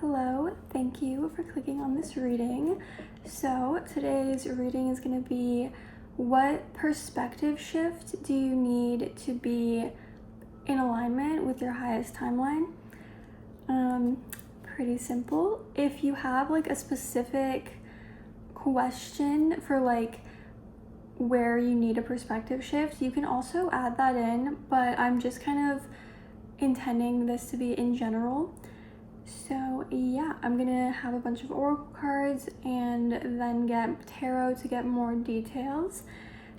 Hello, thank you for clicking on this reading. So today's reading is going to be, what perspective shift do you need to be in alignment with your highest timeline? Pretty simple. If you have like a specific question for like where you need a perspective shift, you can also add that in, but I'm just kind of intending this to be in general. So yeah, I'm gonna have a bunch of oracle cards and then get tarot to get more details.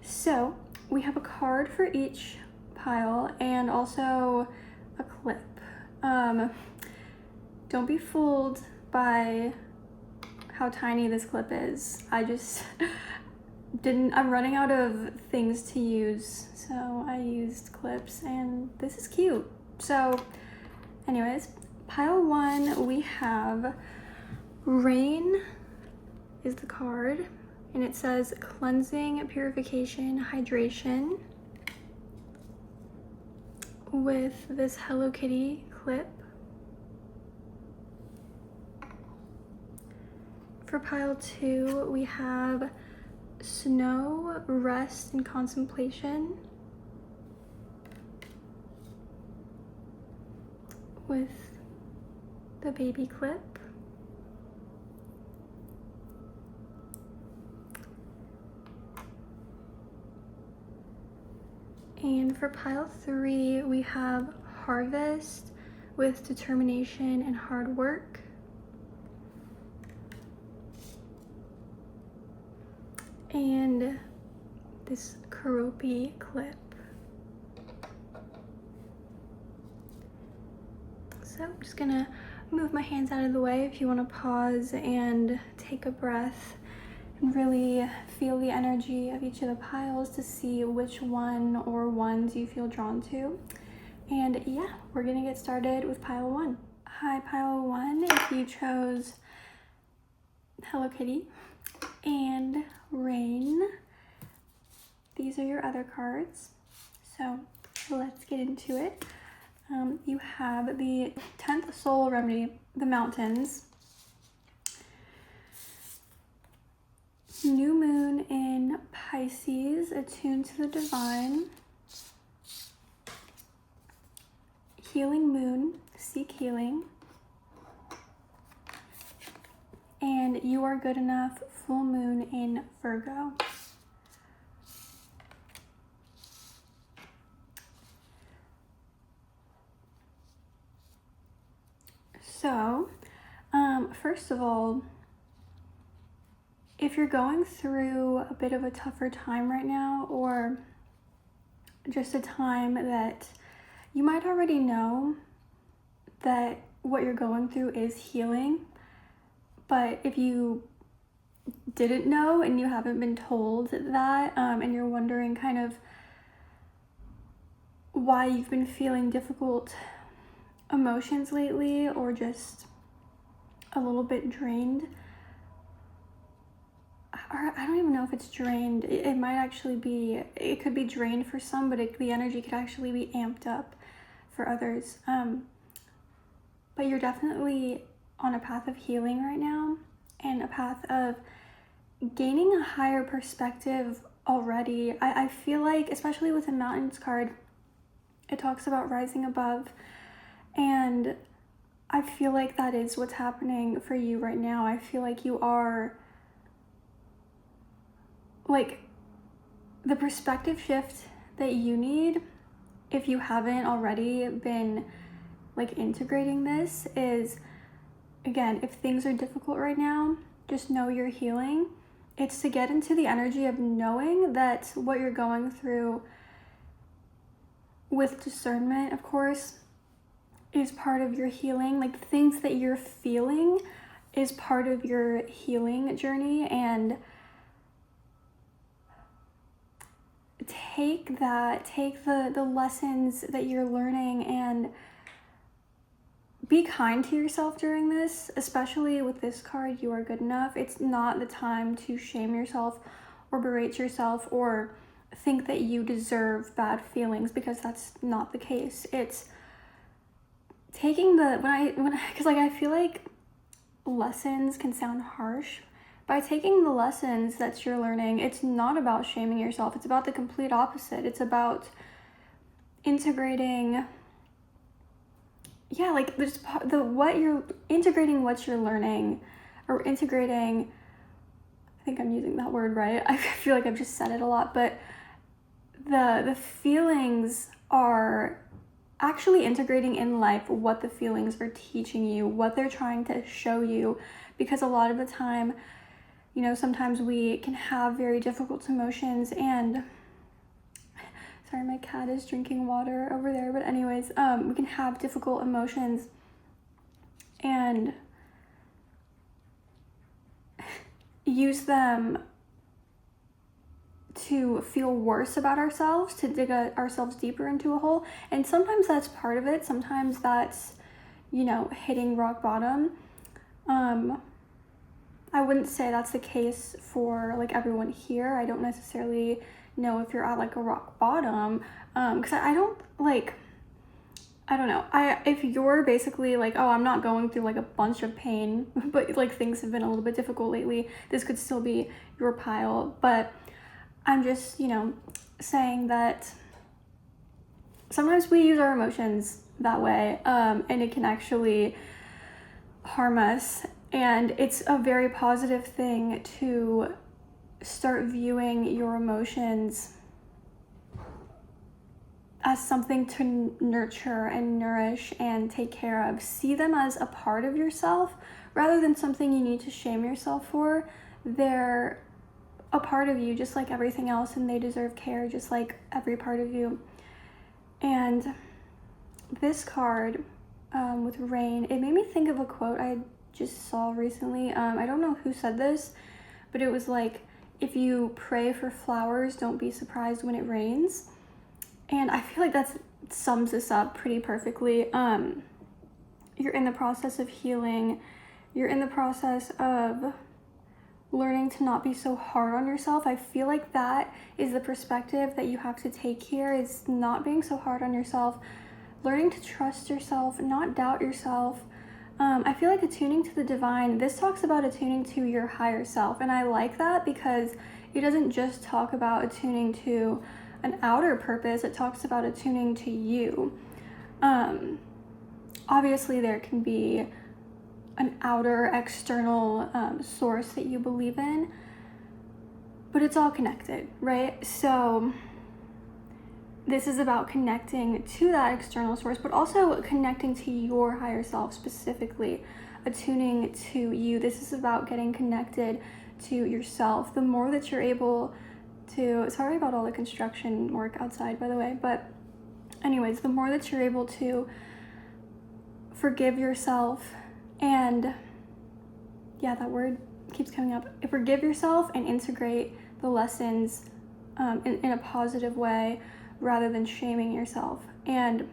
So we have a card for each pile and also a clip. Don't be fooled by how tiny this clip is. I just I'm running out of things to use, so I used clips and this is cute. So anyways, pile one, we have Rain is the card, and it says cleansing, purification, hydration, with this Hello Kitty clip. For pile two, we have Snow, rest, and contemplation, with the baby clip. And for pile three, we have harvest with determination and hard work. And this Keroppi clip. So I'm just gonna move my hands out of the way if you want to pause and take a breath and really feel the energy of each of the piles to see which one or ones you feel drawn to. And yeah, we're gonna get started with pile one. Hi, pile one, if you chose Hello Kitty and Rain, these are your other cards. So let's get into it. You have the 10th soul remedy, the mountains. New moon in Pisces, attuned to the divine. Healing moon, seek healing. And you are good enough, full moon in Virgo. So, first of all, if you're going through a bit of a tougher time right now, or just a time that you might already know that what you're going through is healing, but if you didn't know and you haven't been told that, and you're wondering kind of why you've been feeling difficult emotions lately, or just a little bit drained, or I don't even know if it's drained. It might actually be, it could be drained for some, but the energy could actually be amped up for others. But you're definitely on a path of healing right now, and a path of gaining a higher perspective already. I feel like, especially with the mountains card, it talks about rising above, and I feel like that is what's happening for you right now. I feel like you are, like, the perspective shift that you need, if you haven't already been like integrating this, is, again, if things are difficult right now, just know you're healing. It's to get into the energy of knowing that what you're going through, with discernment, of course, is part of your healing. Like, things that you're feeling is part of your healing journey, and take the lessons that you're learning and be kind to yourself during this, especially with this card, you are good enough. It's not the time to shame yourself or berate yourself or think that you deserve bad feelings, because that's not the case. It's taking because like I feel like lessons can sound harsh. By taking the lessons that you're learning, it's not about shaming yourself. It's about the complete opposite. It's about integrating, like there's integrating what you're learning, or integrating, I think I'm using that word right. I feel like I've just said it a lot, but the feelings are actually integrating in life what the feelings are teaching you, what they're trying to show you, because a lot of the time, sometimes we can have very difficult emotions, and sorry, my cat is drinking water over there, but anyways, we can have difficult emotions and use them to feel worse about ourselves, to dig ourselves deeper into a hole. And sometimes that's part of it. Sometimes that's, hitting rock bottom. I wouldn't say that's the case for like everyone here. I don't necessarily know if you're at like a rock bottom, because I don't know. If you're basically like, oh, I'm not going through like a bunch of pain, but like things have been a little bit difficult lately, this could still be your pile. But I'm just, saying that sometimes we use our emotions that way, and it can actually harm us. And it's a very positive thing to start viewing your emotions as something to nurture and nourish and take care of. See them as a part of yourself rather than something you need to shame yourself for. They're a part of you just like everything else, and they deserve care just like every part of you. And this card with rain, it made me think of a quote I just saw recently. I don't know who said this, but it was like, if you pray for flowers, don't be surprised when it rains. And I feel like that sums this up pretty perfectly. You're in the process of healing. You're in the process of learning to not be so hard on yourself. I feel like that is the perspective that you have to take here, is not being so hard on yourself, learning to trust yourself, not doubt yourself. I feel like attuning to the divine, this talks about attuning to your higher self. And I like that because it doesn't just talk about attuning to an outer purpose, it talks about attuning to you. Obviously there can be an outer external source that you believe in, but it's all connected, right? So this is about connecting to that external source, but also connecting to your higher self, specifically attuning to you. This is about getting connected to yourself. The more that you're able to, sorry about all the construction work outside, by the way, but anyways, the more that you're able to forgive yourself and, yeah, that word keeps coming up, forgive yourself and integrate the lessons in a positive way, rather than shaming yourself. And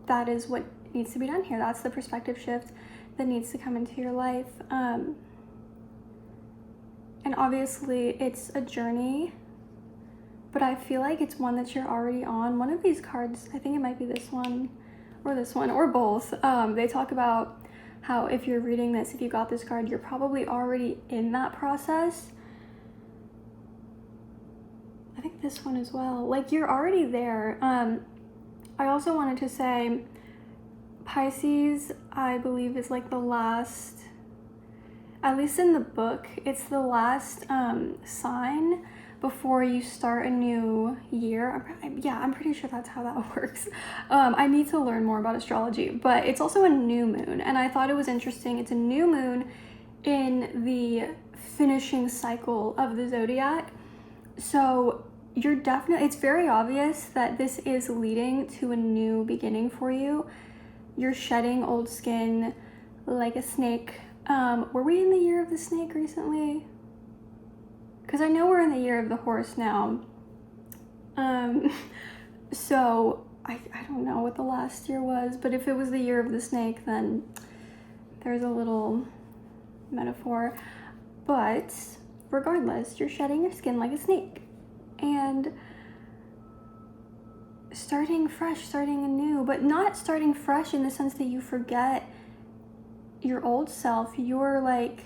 that is what needs to be done here. That's the perspective shift that needs to come into your life. And obviously it's a journey, but I feel like it's one that you're already on. One of these cards, I think it might be this one, or both. They talk about how if you're reading this, if you got this card, you're probably already in that process. I think this one as well. Like, you're already there. I also wanted to say Pisces, I believe, is like the last, at least in the book, it's the last sign before you start a new year. I'm pretty sure that's how that works. I need to learn more about astrology, but it's also a new moon, and I thought it was interesting. It's a new moon in the finishing cycle of the zodiac. So it's very obvious that this is leading to a new beginning for you. You're shedding old skin like a snake. Were we in the year of the snake recently? Because I know we're in the year of the horse now. So I don't know what the last year was, but if it was the year of the snake, then there's a little metaphor. But regardless, you're shedding your skin like a snake. And starting fresh, starting anew, but not starting fresh in the sense that you forget your old self, you're like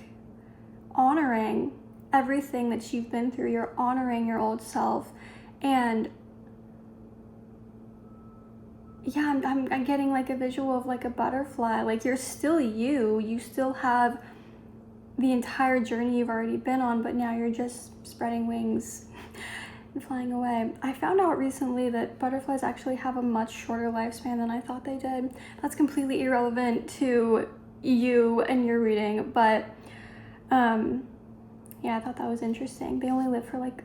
honoring everything that you've been through. You're honoring your old self. And yeah, I'm getting like a visual of like a butterfly. Like you're still you still have the entire journey you've already been on, but now you're just spreading wings and flying away. I found out recently that butterflies actually have a much shorter lifespan than I thought they did. That's completely irrelevant to you and your reading, but yeah, I thought that was interesting. They only live for like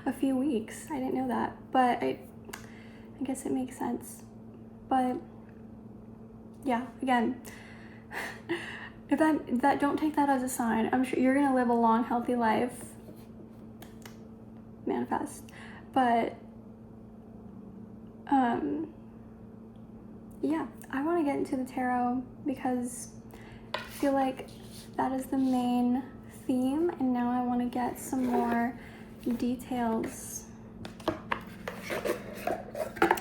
a few weeks. I didn't know that, but I guess it makes sense. But yeah, again, if that don't take that as a sign. I'm sure you're gonna live a long, healthy life. Manifest. But yeah, I want to get into the tarot because I feel like that is the main theme, and now I want to get some more details.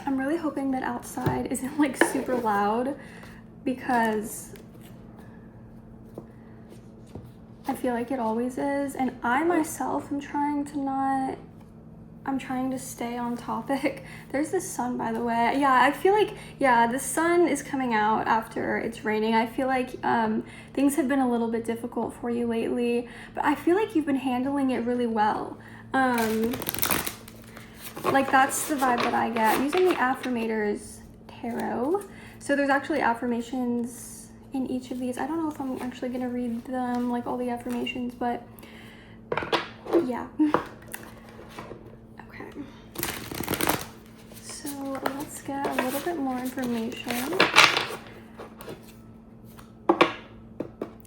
I'm really hoping that outside isn't like super loud, because I feel like it always is, and I myself am trying to stay on topic. There's the sun, by the way. Yeah, I feel like, yeah, the sun is coming out after it's raining. I feel like things have been a little bit difficult for you lately, but I feel like you've been handling it really well. Like that's the vibe that I get. I'm using the Affirmators Tarot. So there's actually affirmations in each of these. I don't know if I'm actually gonna read them, like all the affirmations, but yeah. Okay. So let's get a little bit more information.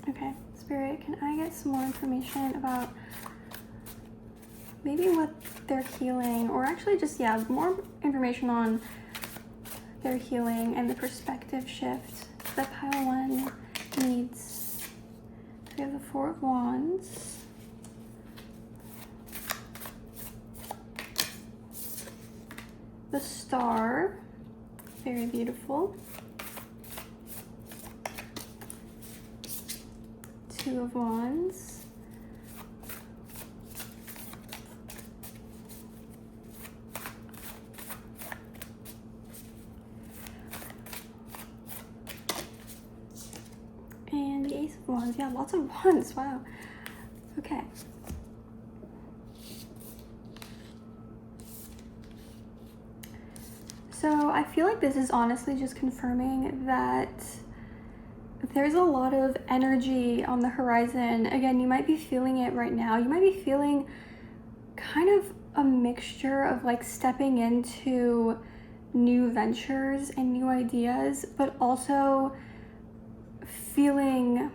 Okay, Spirit, can I get some more information about maybe what they're healing, or actually just, yeah, more information on their healing and the perspective shift that pile 1 needs. We have the 4 of Wands. The Star, very beautiful. 2 of Wands. And the Ace of Wands. Yeah, lots of wands. Wow. Okay. So I feel like this is honestly just confirming that there's a lot of energy on the horizon. Again, you might be feeling it right now. You might be feeling kind of a mixture of like stepping into new ventures and new ideas, but also feeling,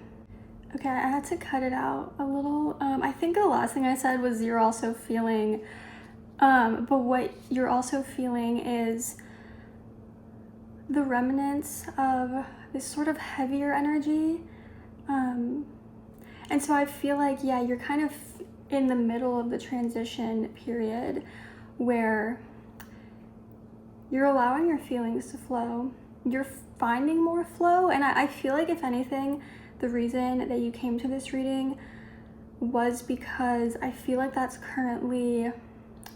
okay, I had to cut it out a little. I think the last thing I said was you're also feeling, but what you're also feeling is the remnants of this sort of heavier energy. And so I feel like, yeah, you're kind of in the middle of the transition period where you're allowing your feelings to flow. You're finding more flow. And I feel like, if anything, the reason that you came to this reading was because I feel like that's currently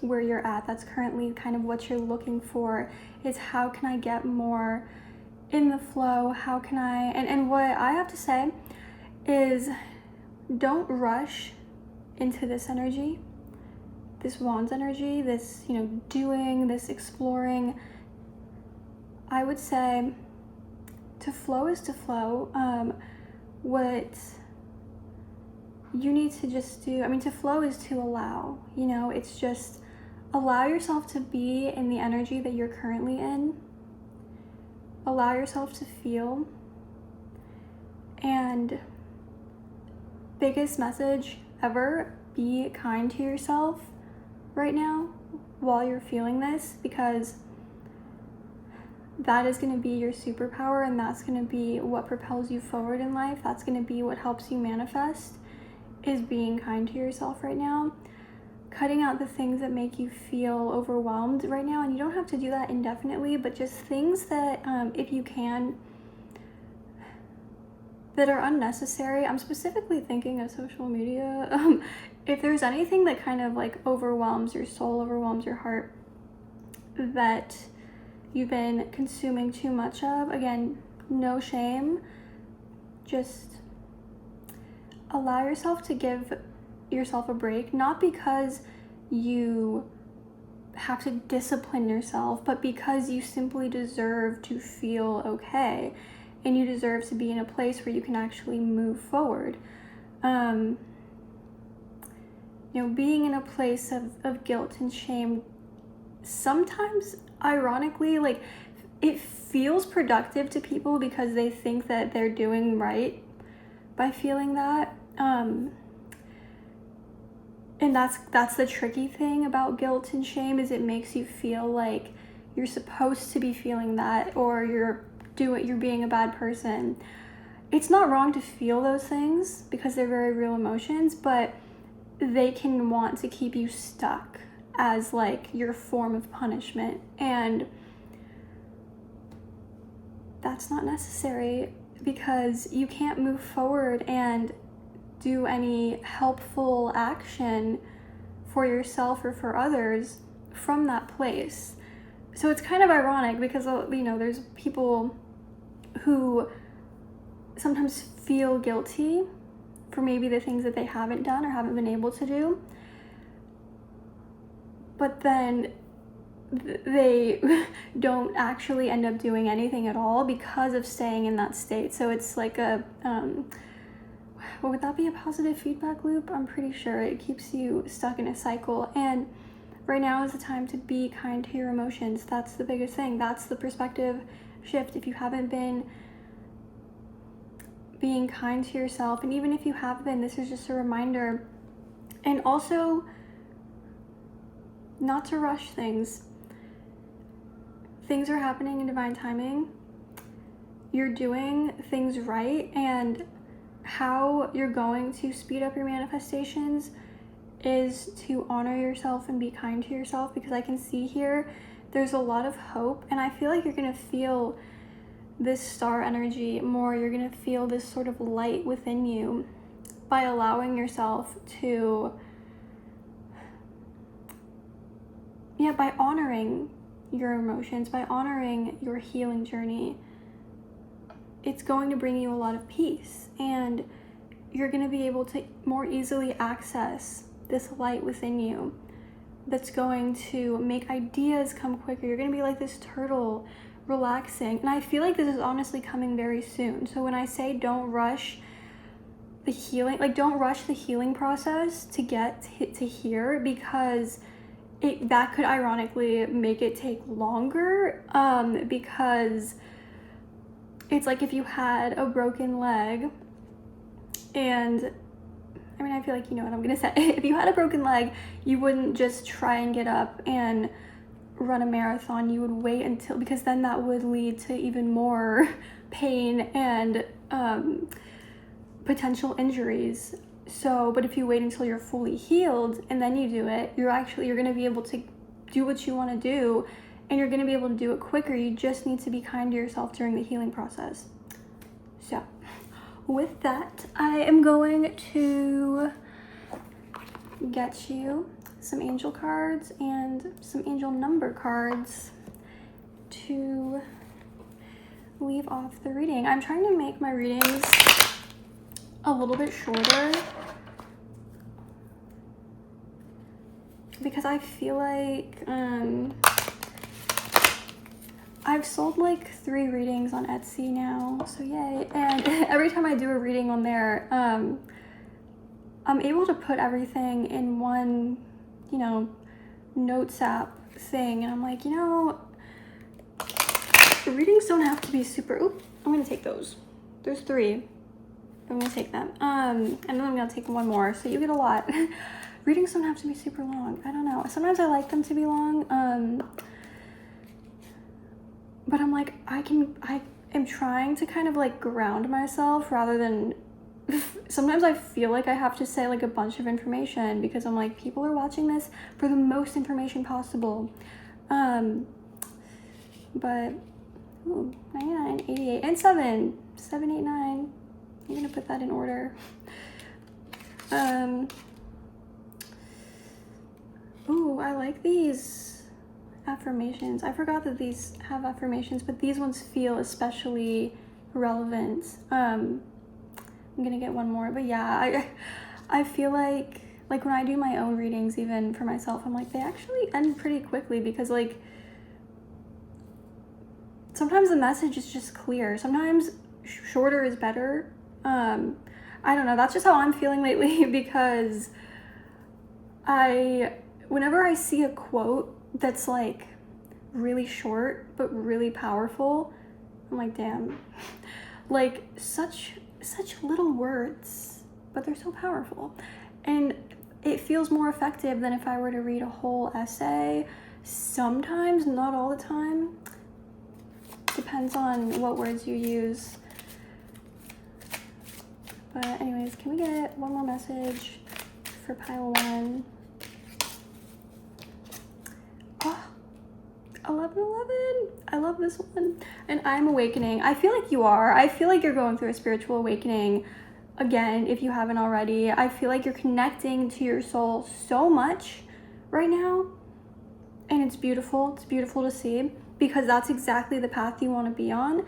where you're at. That's currently kind of what you're looking for, is how can I get more in the flow? How can I, and what I have to say is, don't rush into this energy, this Wands energy, this, you know, doing, this exploring. I would say to flow is to flow. What you need to just do, I mean, to flow is to allow, you know, it's just allow yourself to be in the energy that you're currently in. Allow yourself to feel. And biggest message ever, be kind to yourself right now while you're feeling this, because that is going to be your superpower, and that's going to be what propels you forward in life. That's going to be what helps you manifest, is being kind to yourself right now. Cutting out the things that make you feel overwhelmed right now, and you don't have to do that indefinitely, but just things that, if you can, that are unnecessary. I'm specifically thinking of social media. If there's anything that kind of like overwhelms your soul, overwhelms your heart, that you've been consuming too much of, again, no shame. Just allow yourself to give yourself a break, not because you have to discipline yourself, but because you simply deserve to feel okay, and you deserve to be in a place where you can actually move forward. Being in a place of guilt and shame, sometimes, ironically, like, it feels productive to people because they think that they're doing right by feeling that. And that's the tricky thing about guilt and shame, is it makes you feel like you're supposed to be feeling that, or you're being a bad person. It's not wrong to feel those things because they're very real emotions, but they can want to keep you stuck as like your form of punishment, and that's not necessary, because you can't move forward and do any helpful action for yourself or for others from that place. So it's kind of ironic because, there's people who sometimes feel guilty for maybe the things that they haven't done or haven't been able to do, but then they don't actually end up doing anything at all because of staying in that state. So it's like would that be a positive feedback loop? I'm pretty sure it keeps you stuck in a cycle. And right now is the time to be kind to your emotions. That's the biggest thing. That's the perspective shift. If you haven't been being kind to yourself, and even if you have been, this is just a reminder. And also, not to rush things. Things are happening in divine timing. You're doing things right, and how you're going to speed up your manifestations is to honor yourself and be kind to yourself, because I can see here there's a lot of hope, and I feel like you're gonna feel this star energy more. You're gonna feel this sort of light within you by allowing yourself to, by honoring your emotions, by honoring your healing journey. It's going to bring you a lot of peace, and you're going to be able to more easily access this light within you that's going to make ideas come quicker. You're going to be like this turtle, relaxing. And I feel like this is honestly coming very soon. So when I say don't rush the healing, like, don't rush the healing process to get to here, because that could ironically make it take longer, because it's like if you had a broken leg, and I feel like you know what I'm gonna say. If you had a broken leg, you wouldn't just try and get up and run a marathon. You would wait until, because then that would lead to even more pain and potential injuries. So, but if you wait until you're fully healed and then you do it, you're gonna be able to do what you want to do, and you're gonna be able to do it quicker. You just need to be kind to yourself during the healing process. So, with that, I am going to get you some angel cards and some angel number cards to leave off the reading. I'm trying to make my readings a little bit shorter because I feel like I've sold like 3 readings on Etsy now, so yay. And every time I do a reading on there, I'm able to put everything in one, notes app thing. And I'm like, the readings don't have to be super, I'm gonna take those. There's 3. I'm gonna take them. And then I'm gonna take one more, so you get a lot. Readings don't have to be super long. I don't know. Sometimes I like them to be long. But I'm like, I am trying to kind of like ground myself rather than, sometimes I feel like I have to say like a bunch of information because I'm like, people are watching this for the most information possible. But, 99, 88, and 7, 7, 8, 9. I'm gonna put that in order. Ooh, I like these affirmations. I forgot that these have affirmations, but these ones feel especially relevant. I'm gonna get one more, but yeah, I feel like when I do my own readings, even for myself, I'm like, they actually end pretty quickly, because like sometimes the message is just clear. Sometimes shorter is better. I don't know, that's just how I'm feeling lately, because whenever I see a quote that's like really short but really powerful, I'm like, damn, like such little words, but they're so powerful. And it feels more effective than if I were to read a whole essay. Sometimes, not all the time. Depends on what words you use. But anyways, can we get one more message for pile 1? Oh, 1111. I love this one. And I'm awakening. I feel like you are. I feel like you're going through a spiritual awakening. Again, if you haven't already, I feel like you're connecting to your soul so much right now. And it's beautiful. It's beautiful to see, because that's exactly the path you want to be on,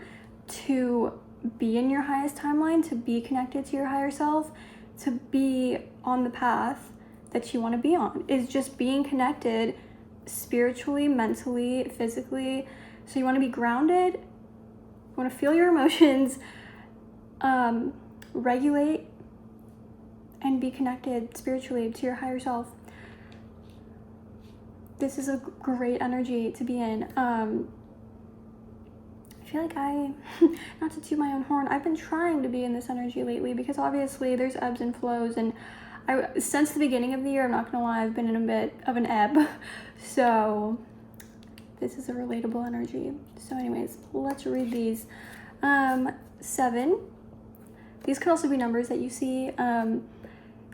to be in your highest timeline, to be connected to your higher self, to be on the path that you want to be on, is just being connected spiritually, mentally, physically. So you want to be grounded, you want to feel your emotions, regulate, and be connected spiritually to your higher self. This is a great energy to be in. I feel like not to toot my own horn, I've been trying to be in this energy lately, because obviously there's ebbs and flows, and since the beginning of the year, I'm not gonna lie, I've been in a bit of an ebb. So this is a relatable energy. So anyways, let's read these. 7. These could also be numbers that you see.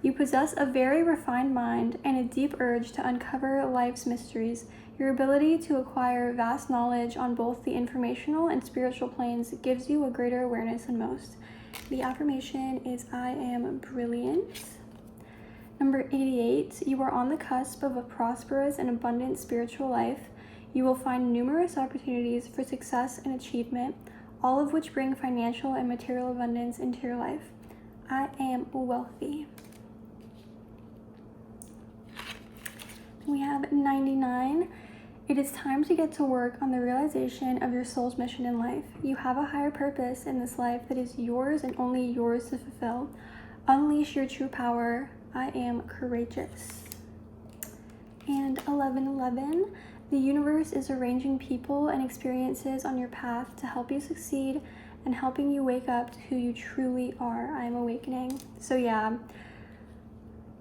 You possess a very refined mind and a deep urge to uncover life's mysteries. Your ability to acquire vast knowledge on both the informational and spiritual planes gives you a greater awareness than most. The affirmation is, I am brilliant. Number 88, you are on the cusp of a prosperous and abundant spiritual life. You will find numerous opportunities for success and achievement, all of which bring financial and material abundance into your life. I am wealthy. We have 99. It is time to get to work on the realization of your soul's mission in life. You have a higher purpose in this life that is yours and only yours to fulfill. Unleash your true power. I am courageous. And 1111. The universe is arranging people and experiences on your path to help you succeed and helping you wake up to who you truly are. I am awakening. So yeah,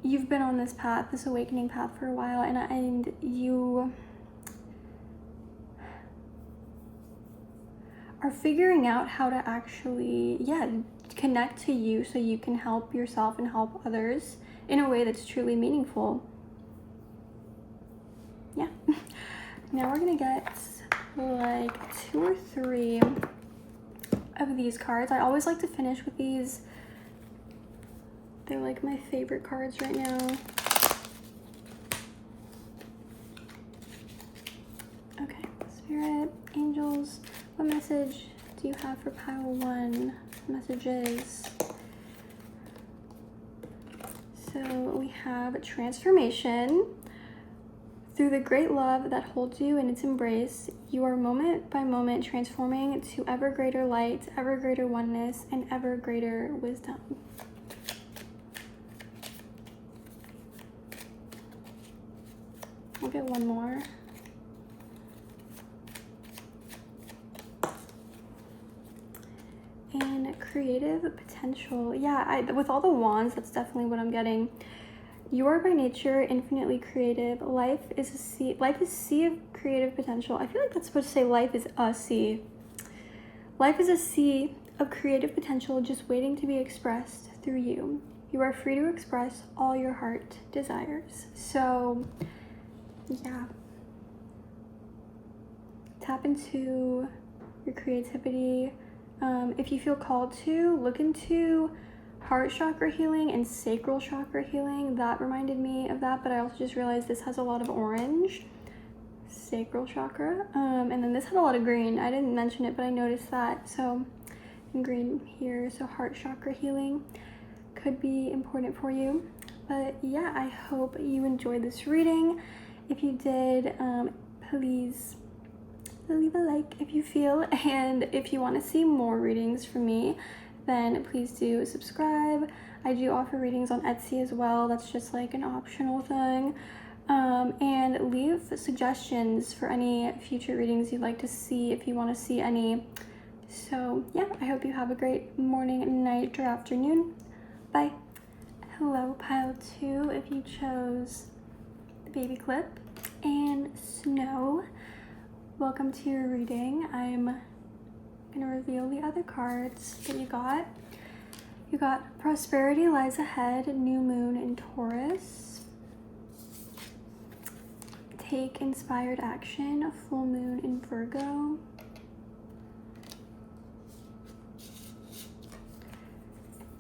you've been on this path, this awakening path, for a while, and you are figuring out how to actually, connect to you so you can help yourself and help others in a way that's truly meaningful. Yeah. Now we're gonna get like 2 or 3 of these cards. I always like to finish with these. They're like my favorite cards right now. Okay, Spirit, angels, what message do you have for pile 1? Messages. So we have transformation. Through the great love that holds you in its embrace, you are moment by moment transforming to ever greater light, ever greater oneness, and ever greater wisdom. We'll get one more. And creative potential. Yeah, with all the wands, that's definitely what I'm getting. You are by nature infinitely creative. Life is a sea of creative potential. I feel like that's supposed to say life is a sea. Life is a sea of creative potential just waiting to be expressed through you. You are free to express all your heart desires. So, yeah. Tap into your creativity. If you feel called to, look into heart chakra healing and sacral chakra healing. That reminded me of that, but I also just realized this has a lot of orange. Sacral chakra. And then this had a lot of green. I didn't mention it, but I noticed that. So in green here, so heart chakra healing could be important for you. But yeah, I hope you enjoyed this reading. If you did, please leave a like if you feel, and if you want to see more readings from me, then please do subscribe. I do offer readings on Etsy as well. That's just like an optional thing. And leave suggestions for any future readings you'd like to see if you want to see any. So yeah, I hope you have a great morning, night, or afternoon. Bye. Hello, pile 2, if you chose the baby clip and snow. Welcome to your reading. I'm gonna reveal the other cards that you got. You got Prosperity Lies Ahead, New Moon in Taurus. Take Inspired Action, Full Moon in Virgo.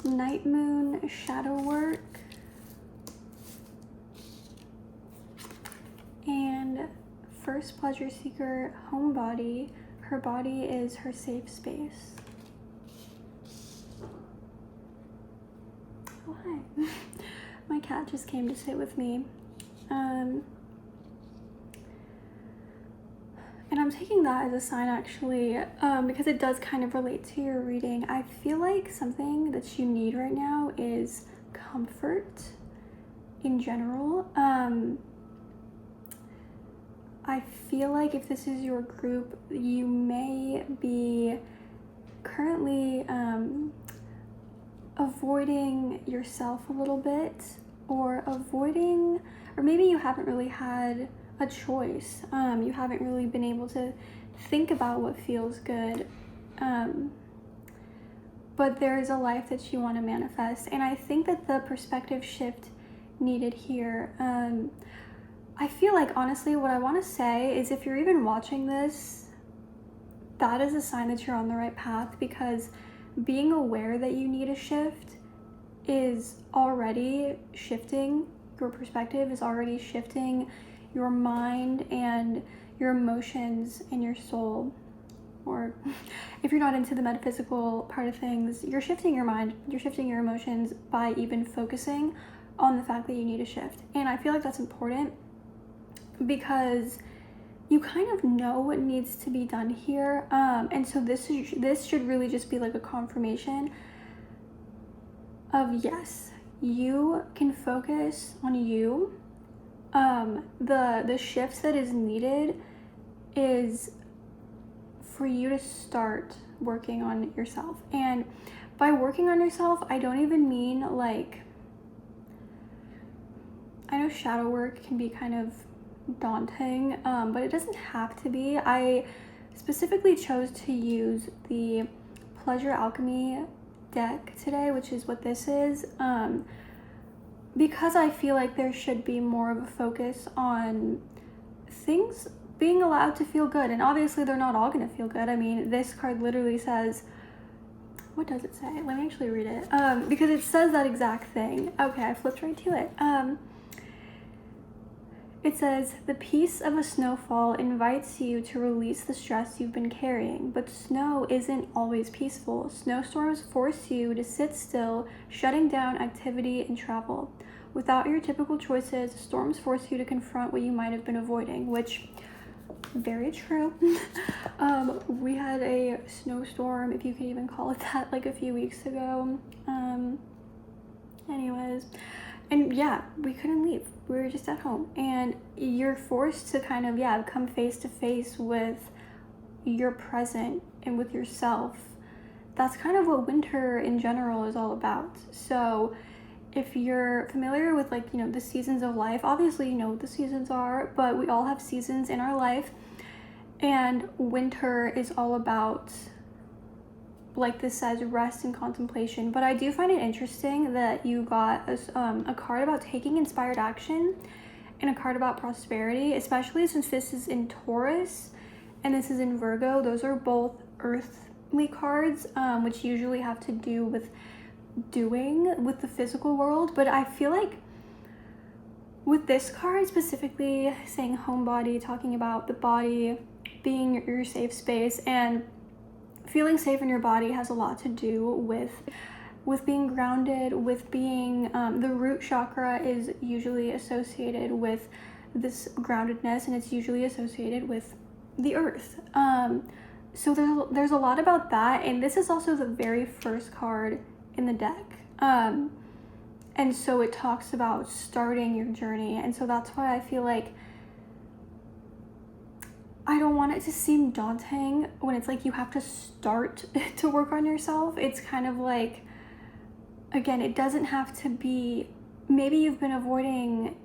Night Moon, Shadow Work. And First Pleasure Seeker, Homebody. Her body is her safe space. Oh, hi. My cat just came to sit with me. And I'm taking that as a sign, actually, because it does kind of relate to your reading. I feel like something that you need right now is comfort in general. I feel like if this is your group, you may be currently avoiding yourself a little bit, or maybe you haven't really had a choice. You haven't really been able to think about what feels good. But there is a life that you want to manifest. And I think that the perspective shift needed here. I feel like, honestly, what I want to say is, if you're even watching this, that is a sign that you're on the right path, because being aware that you need a shift is already shifting. Your perspective is already shifting your mind and your emotions and your soul. Or if you're not into the metaphysical part of things, you're shifting your mind, you're shifting your emotions by even focusing on the fact that you need a shift. And I feel like that's important, because you kind of know what needs to be done here. And so this should really just be like a confirmation of, yes, you can focus on you. The shifts that is needed is for you to start working on yourself. And by working on yourself, I don't even mean like, I know shadow work can be kind of daunting, but it doesn't have to be. I specifically chose to use the Pleasure Alchemy deck today, which is what this is, because I feel like there should be more of a focus on things being allowed to feel good. And obviously they're not all gonna feel good. I mean, this card literally says, what does it say? Let me actually read it, because it says that exact thing. Okay, I flipped right to it. It says, the peace of a snowfall invites you to release the stress you've been carrying, but snow isn't always peaceful. Snowstorms force you to sit still, shutting down activity and travel. Without your typical choices, storms force you to confront what you might have been avoiding, which, very true. We had a snowstorm, if you can even call it that, like a few weeks ago. Anyways. And yeah, we couldn't leave. We were just at home. And you're forced to kind of, come face to face with your present and with yourself. That's kind of what winter in general is all about. So if you're familiar with the seasons of life, obviously you know what the seasons are, but we all have seasons in our life. And winter is all about, like this says, rest and contemplation. But I do find it interesting that you got a card about taking inspired action and a card about prosperity, especially since this is in Taurus and this is in Virgo. Those are both earth cards, which usually have to do with doing with the physical world. But I feel like with this card specifically, saying homebody, talking about the body being your safe space, and feeling safe in your body has a lot to do with being grounded, with being, the root chakra is usually associated with this groundedness, and it's usually associated with the earth. So there's a lot about that, and this is also the very first card in the deck. And so it talks about starting your journey, and so that's why I feel like I don't want it to seem daunting when it's like you have to start to work on yourself. It's kind of like, again, it doesn't have to be, maybe you've been avoiding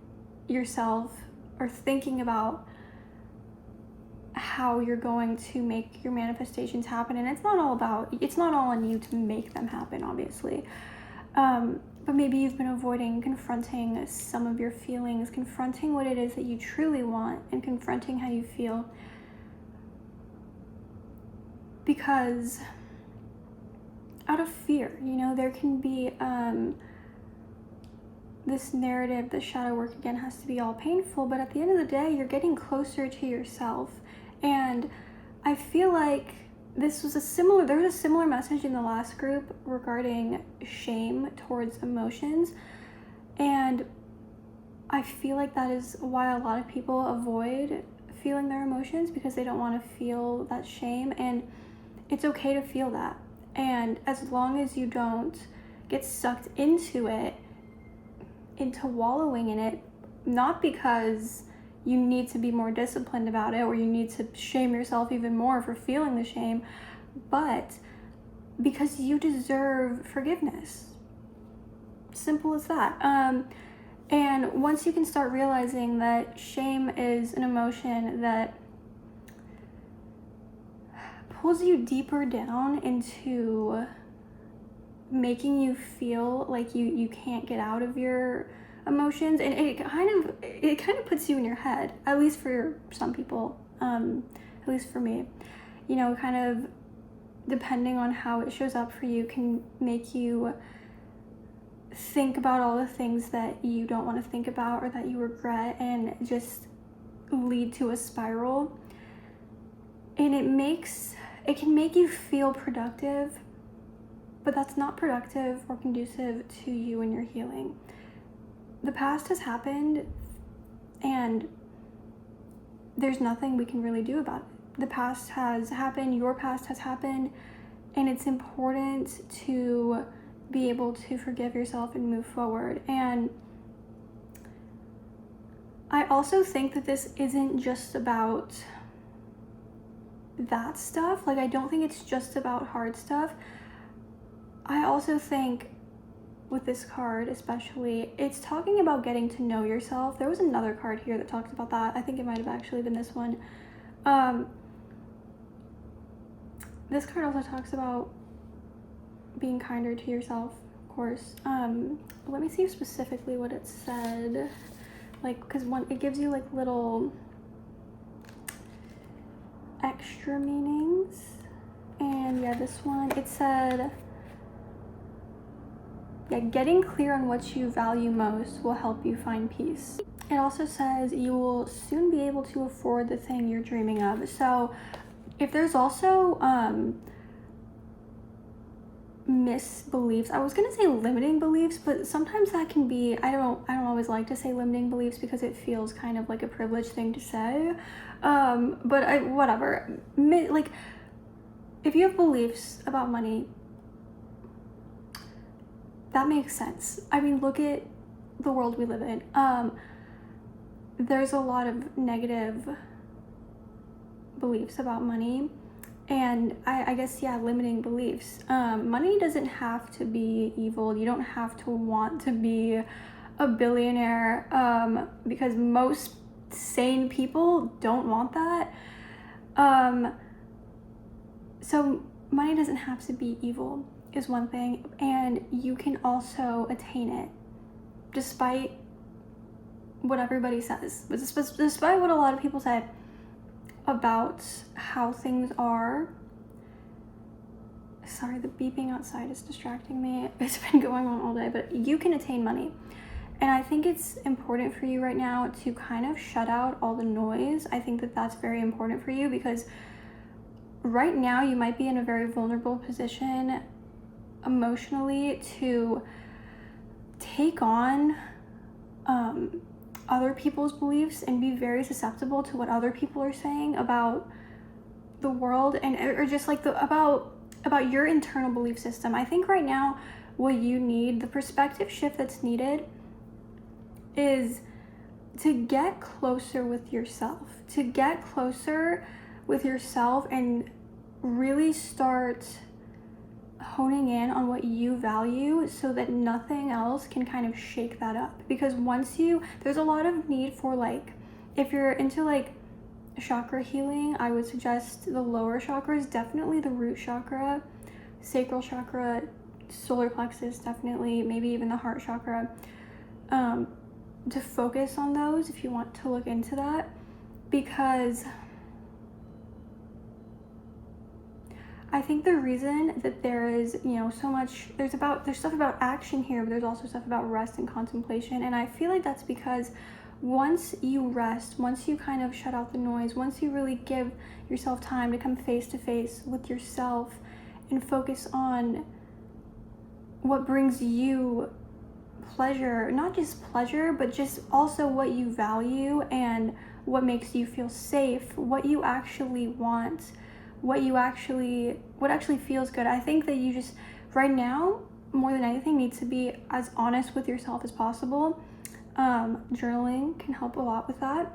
yourself or thinking about how you're going to make your manifestations happen, and it's not all on you to make them happen, obviously. But maybe you've been avoiding confronting some of your feelings, confronting what it is that you truly want, and confronting how you feel. Because out of fear, there can be this narrative, the shadow work again has to be all painful, but at the end of the day, you're getting closer to yourself. And I feel like there was a similar message in the last group regarding shame towards emotions. And I feel like that is why a lot of people avoid feeling their emotions, because they don't want to feel that shame. And it's okay to feel that. And as long as you don't get sucked into it, into wallowing in it, not because you need to be more disciplined about it or you need to shame yourself even more for feeling the shame, but because you deserve forgiveness. Simple as that. And once you can start realizing that shame is an emotion that pulls you deeper down into making you feel like you can't get out of your emotions, and it kind of puts you in your head, at least for some people, at least for me, kind of depending on how it shows up for you, can make you think about all the things that you don't want to think about or that you regret, and just lead to a spiral. And it can make you feel productive, but that's not productive or conducive to you and your healing. The past has happened, and there's nothing we can really do about it. The past has happened, your past has happened, and it's important to be able to forgive yourself and move forward. And I also think that this isn't just about that stuff. Like, I don't think it's just about hard stuff. I also think with this card especially, it's talking about getting to know yourself. There was another card here that talks about that. I think it might have actually been this one. This card also talks about being kinder to yourself, of course. Let me see specifically what it said. Like, because it gives you like little extra meanings. And yeah, this one, it said, getting clear on what you value most will help you find peace. It also says you will soon be able to afford the thing you're dreaming of. So if there's also misbeliefs, I was gonna say limiting beliefs, but sometimes that can be, I don't always like to say limiting beliefs because it feels kind of like a privileged thing to say. But whatever. Like, if you have beliefs about money, that makes sense. I mean, look at the world we live in. There's a lot of negative beliefs about money, and I guess, limiting beliefs. Money doesn't have to be evil. You don't have to want to be a billionaire, because most sane people don't want that. So money doesn't have to be evil is one thing, and you can also attain it despite what everybody says, despite what a lot of people say about how things are. Sorry, the beeping outside is distracting me. It's been going on all day, but you can attain money. And I think it's important for you right now to kind of shut out all the noise. I think that that's very important for you, because right now you might be in a very vulnerable position emotionally to take on other people's beliefs and be very susceptible to what other people are saying about the world, and or just like about your internal belief system. I think right now what you need, the perspective shift that's needed, is to get closer with yourself, and really start honing in on what you value, so that nothing else can kind of shake that up. Because there's a lot of need for, like, if you're into like chakra healing, I would suggest the lower chakras, definitely the root chakra, sacral chakra, solar plexus, definitely, maybe even the heart chakra, to focus on those if you want to look into that. Because I think the reason that there is, so much, there's stuff about action here, but there's also stuff about rest and contemplation. And I feel like that's because once you rest, once you kind of shut out the noise, once you really give yourself time to come face to face with yourself and focus on what brings you pleasure, not just pleasure, but just also what you value and what makes you feel safe, what you actually want, what actually feels good. I think that you just, right now, more than anything, need to be as honest with yourself as possible. Journaling can help a lot with that.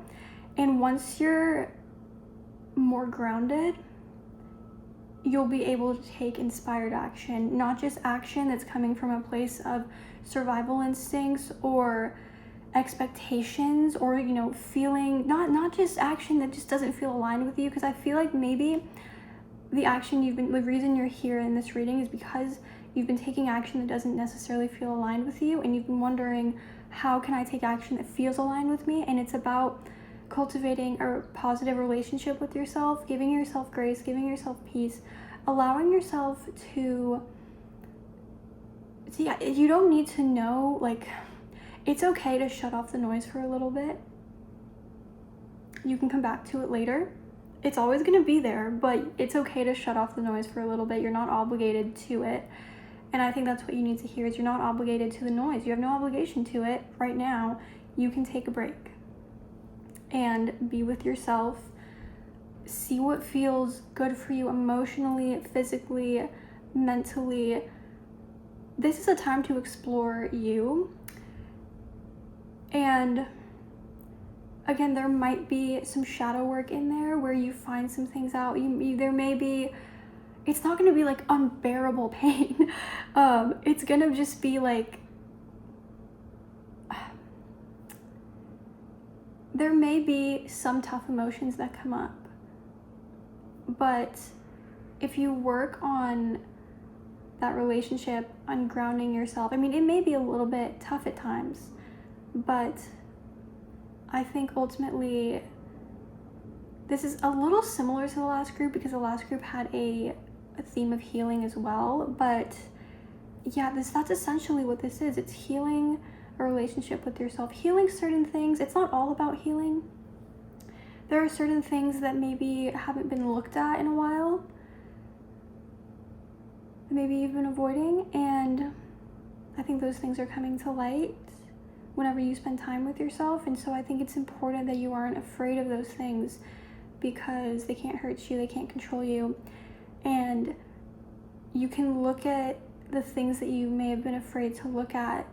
And once you're more grounded, you'll be able to take inspired action, not just action that's coming from a place of survival instincts or expectations, or feeling, not just action that just doesn't feel aligned with you. Because I feel like maybe the reason you're here in this reading is because you've been taking action that doesn't necessarily feel aligned with you, and you've been wondering, how can I take action that feels aligned with me? And it's about cultivating a positive relationship with yourself, giving yourself grace, giving yourself peace, allowing yourself to you don't need to know, like, it's okay to shut off the noise for a little bit. You can come back to it later. It's always going to be there, but it's okay to shut off the noise for a little bit. You're not obligated to it. And I think that's what you need to hear, is you're not obligated to the noise. You have no obligation to it right now. You can take a break and be with yourself. See what feels good for you emotionally, physically, mentally. This is a time to explore you. And again, there might be some shadow work in there where you find some things out. There may be, it's not going to be like unbearable pain. It's going to just be like, there may be some tough emotions that come up, but if you work on that relationship, on grounding yourself, it may be a little bit tough at times, but I think ultimately this is a little similar to the last group, because the last group had a theme of healing as well. But yeah, that's essentially what this is. It's healing a relationship with yourself, healing certain things. It's not all about healing. There are certain things that maybe haven't been looked at in a while, maybe you've been avoiding, and I think those things are coming to light whenever you spend time with yourself. And so I think it's important that you aren't afraid of those things, because they can't hurt you, they can't control you, and you can look at the things that you may have been afraid to look at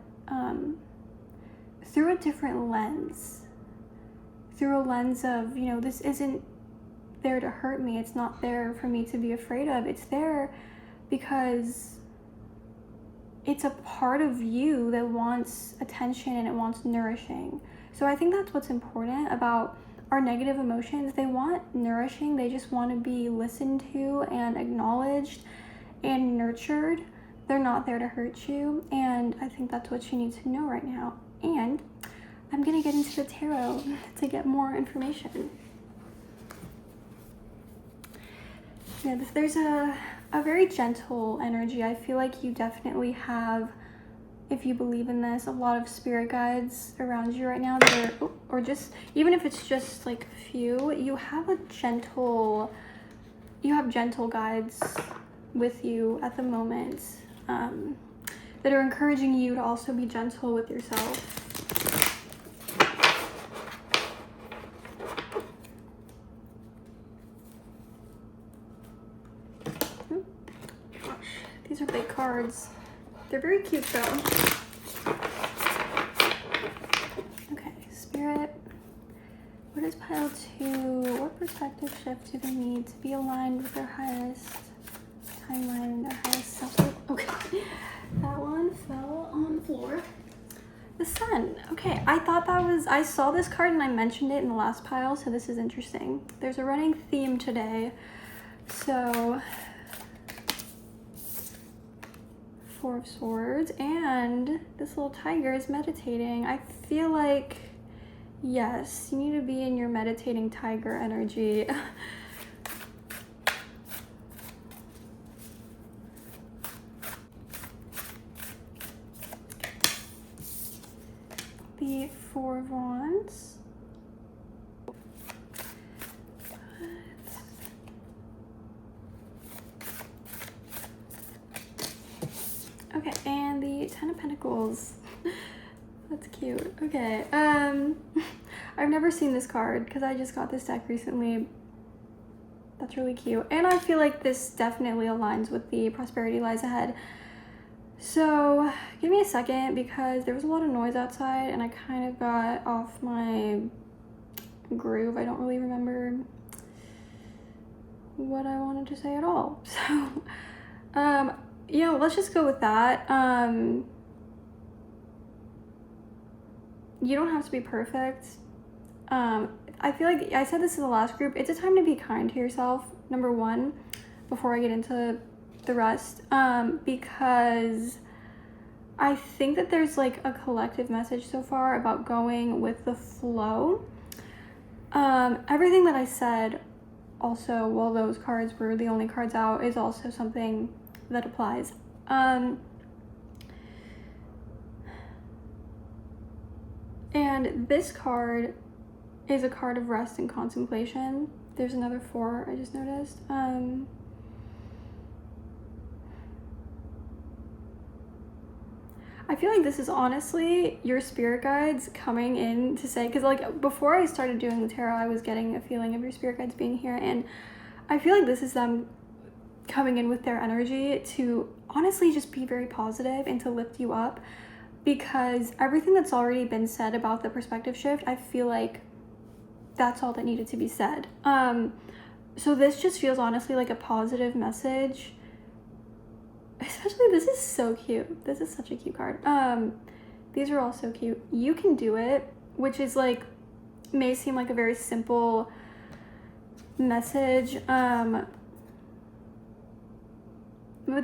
through a different lens, through a lens of, this isn't there to hurt me, it's not there for me to be afraid of, it's there because it's a part of you that wants attention and it wants nourishing. So I think that's what's important about our negative emotions. They want nourishing. They just want to be listened to and acknowledged and nurtured. They're not there to hurt you. And I think that's what you need to know right now. And I'm going to get into the tarot to get more information. Yeah, there's a a very gentle energy. I feel like you definitely have, if you believe in this, a lot of spirit guides around you right now that are, or just, even if it's just like a few, you have gentle guides with you at the moment, that are encouraging you to also be gentle with yourself. Gosh, these are big cards. They're very cute though. Okay, Spirit. What is pile 2? What perspective shift do they need to be aligned with their highest timeline and their highest self? Okay, that one fell on the floor. The Sun. Okay, I thought that was, I saw this card and I mentioned it in the last pile, so this is interesting. There's a running theme today. So, 4 of Swords, and this little tiger is meditating. I feel like, yes, you need to be in your meditating tiger energy. The 4 of Wands. Okay, and the 10 of Pentacles. That's cute. Okay, I've never seen this card because I just got this deck recently. That's really cute. And I feel like this definitely aligns with the prosperity lies ahead. So give me a second because there was a lot of noise outside and I kind of got off my groove. I don't really remember what I wanted to say at all. So, yeah, let's just go with that. You don't have to be perfect. I feel like I said this in the last group. It's a time to be kind to yourself, number one, before I get into the rest. Because I think that there's like a collective message so far about going with the flow. Everything that I said also, while those cards were the only cards out, is also something that applies. And this card is a card of rest and contemplation. There's another 4 I just noticed. I feel like this is honestly your spirit guides coming in to say, because like before I started doing the tarot, I was getting a feeling of your spirit guides being here, and I feel like this is them coming in with their energy to honestly just be very positive and to lift you up, because everything that's already been said about the perspective shift, I feel like that's all that needed to be said. So this just feels honestly like a positive message. Especially, this is so cute. This is such a cute card. These are all so cute. You can do it, which is like, may seem like a very simple message. But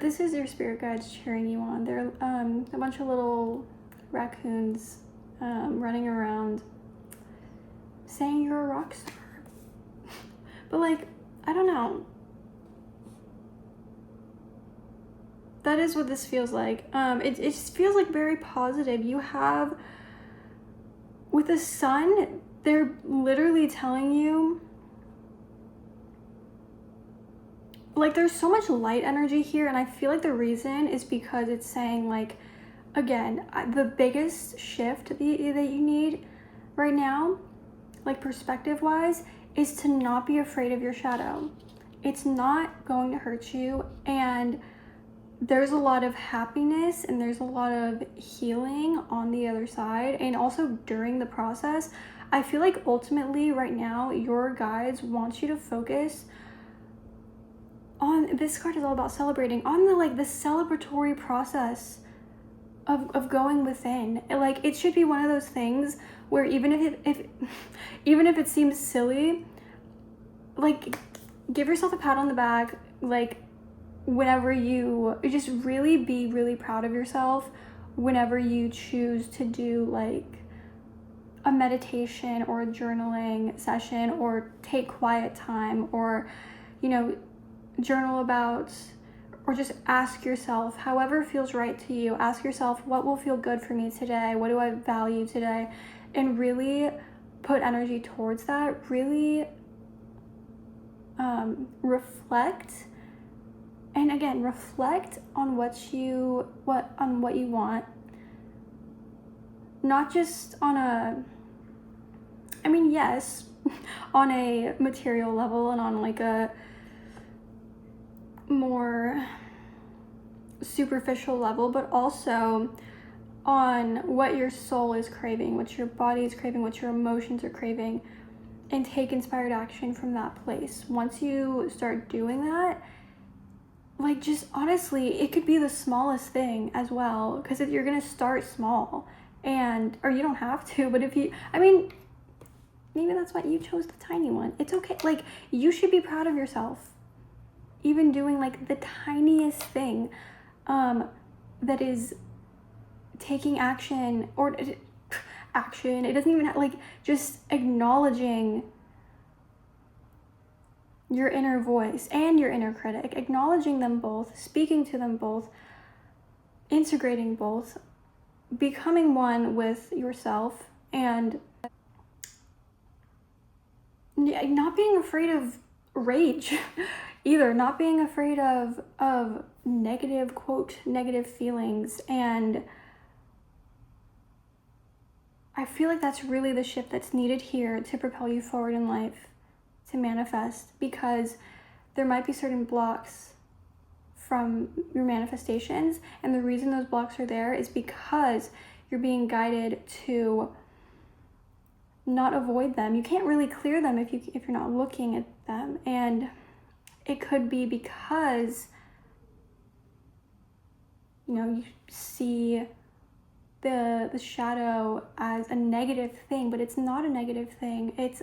this is your spirit guides cheering you on. They're a bunch of little raccoons running around saying you're a rock star. But like, I don't know. That is what this feels like. It just feels like very positive. You have, with the Sun, they're literally telling you, like, there's so much light energy here, and I feel like the reason is because it's saying, like, again, the biggest shift that you need right now, like perspective-wise, is to not be afraid of your shadow. It's not going to hurt you, and there's a lot of happiness and there's a lot of healing on the other side, and also during the process. I feel like ultimately right now your guides want you to focus on, this card is all about celebrating, on the celebratory process of going within. Like, it should be one of those things where even if it seems silly, like, give yourself a pat on the back, like, whenever you just really be really proud of yourself whenever you choose to do like a meditation or a journaling session, or take quiet time, or, you know, journal about or just ask yourself, however feels right to you, ask yourself, what will feel good for me today? What do I value today? And really put energy towards that. Really reflect. And again, reflect on what you want. Not just on yes, on a material level and on like a more superficial level, but also on what your soul is craving, what your body is craving, what your emotions are craving, and take inspired action from that place. Once you start doing that, like, just honestly, it could be the smallest thing as well, because if you're gonna start small, or you don't have to, but if you, maybe that's why you chose the tiny one. It's okay. Like, you should be proud of yourself. Even doing like the tiniest thing that is taking action, or action, it doesn't even have, like, just acknowledging your inner voice and your inner critic, acknowledging them both, speaking to them both, integrating both, becoming one with yourself, and not being afraid of rage either, not being afraid of negative, quote, negative feelings. And I feel like that's really the shift that's needed here to propel you forward in life, to manifest, because there might be certain blocks from your manifestations, and the reason those blocks are there is because you're being guided to not avoid them. You can't really clear them if you're not looking at them, and it could be because you see the shadow as a negative thing, but it's not a negative thing. It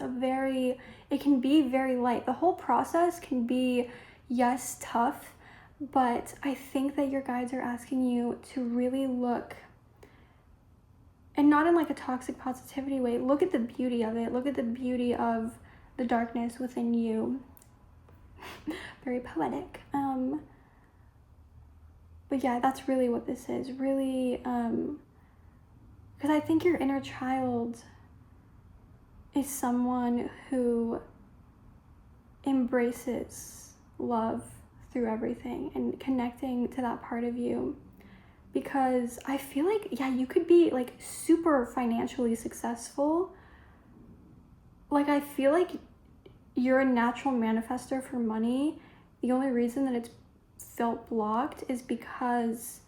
can be very light. The whole process can be, yes, tough, but I think that your guides are asking you to really look, and not in like a toxic positivity way. Look at the beauty of it. Look at the beauty of the darkness within you. Very poetic. But yeah, that's really what this is. Really, because I think your inner child is someone who embraces love through everything and connecting to that part of you. Because I feel like, yeah, you could be like super financially successful. Like, I feel like you're a natural manifester for money. The only reason that it's felt blocked is because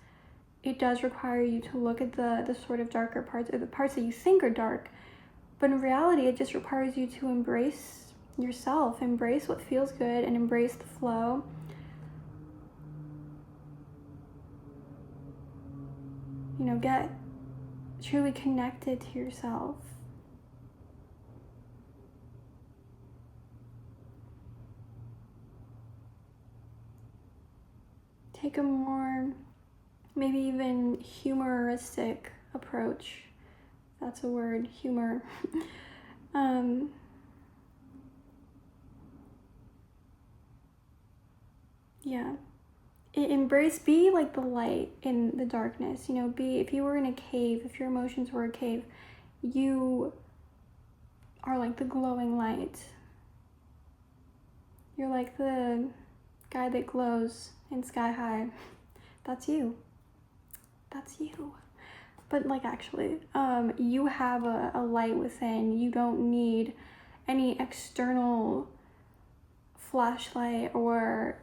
it does require you to look at the sort of darker parts, or the parts that you think are dark. But in reality, it just requires you to embrace yourself, embrace what feels good, and embrace the flow. Get truly connected to yourself. Take a more, maybe even humoristic approach. That's a word, humor. Yeah. Be like the light in the darkness. If you were in a cave, if your emotions were a cave, you are like the glowing light. You're like the guy that glows in sky high. That's you. But like, actually, you have a light within. You don't need any external flashlight, or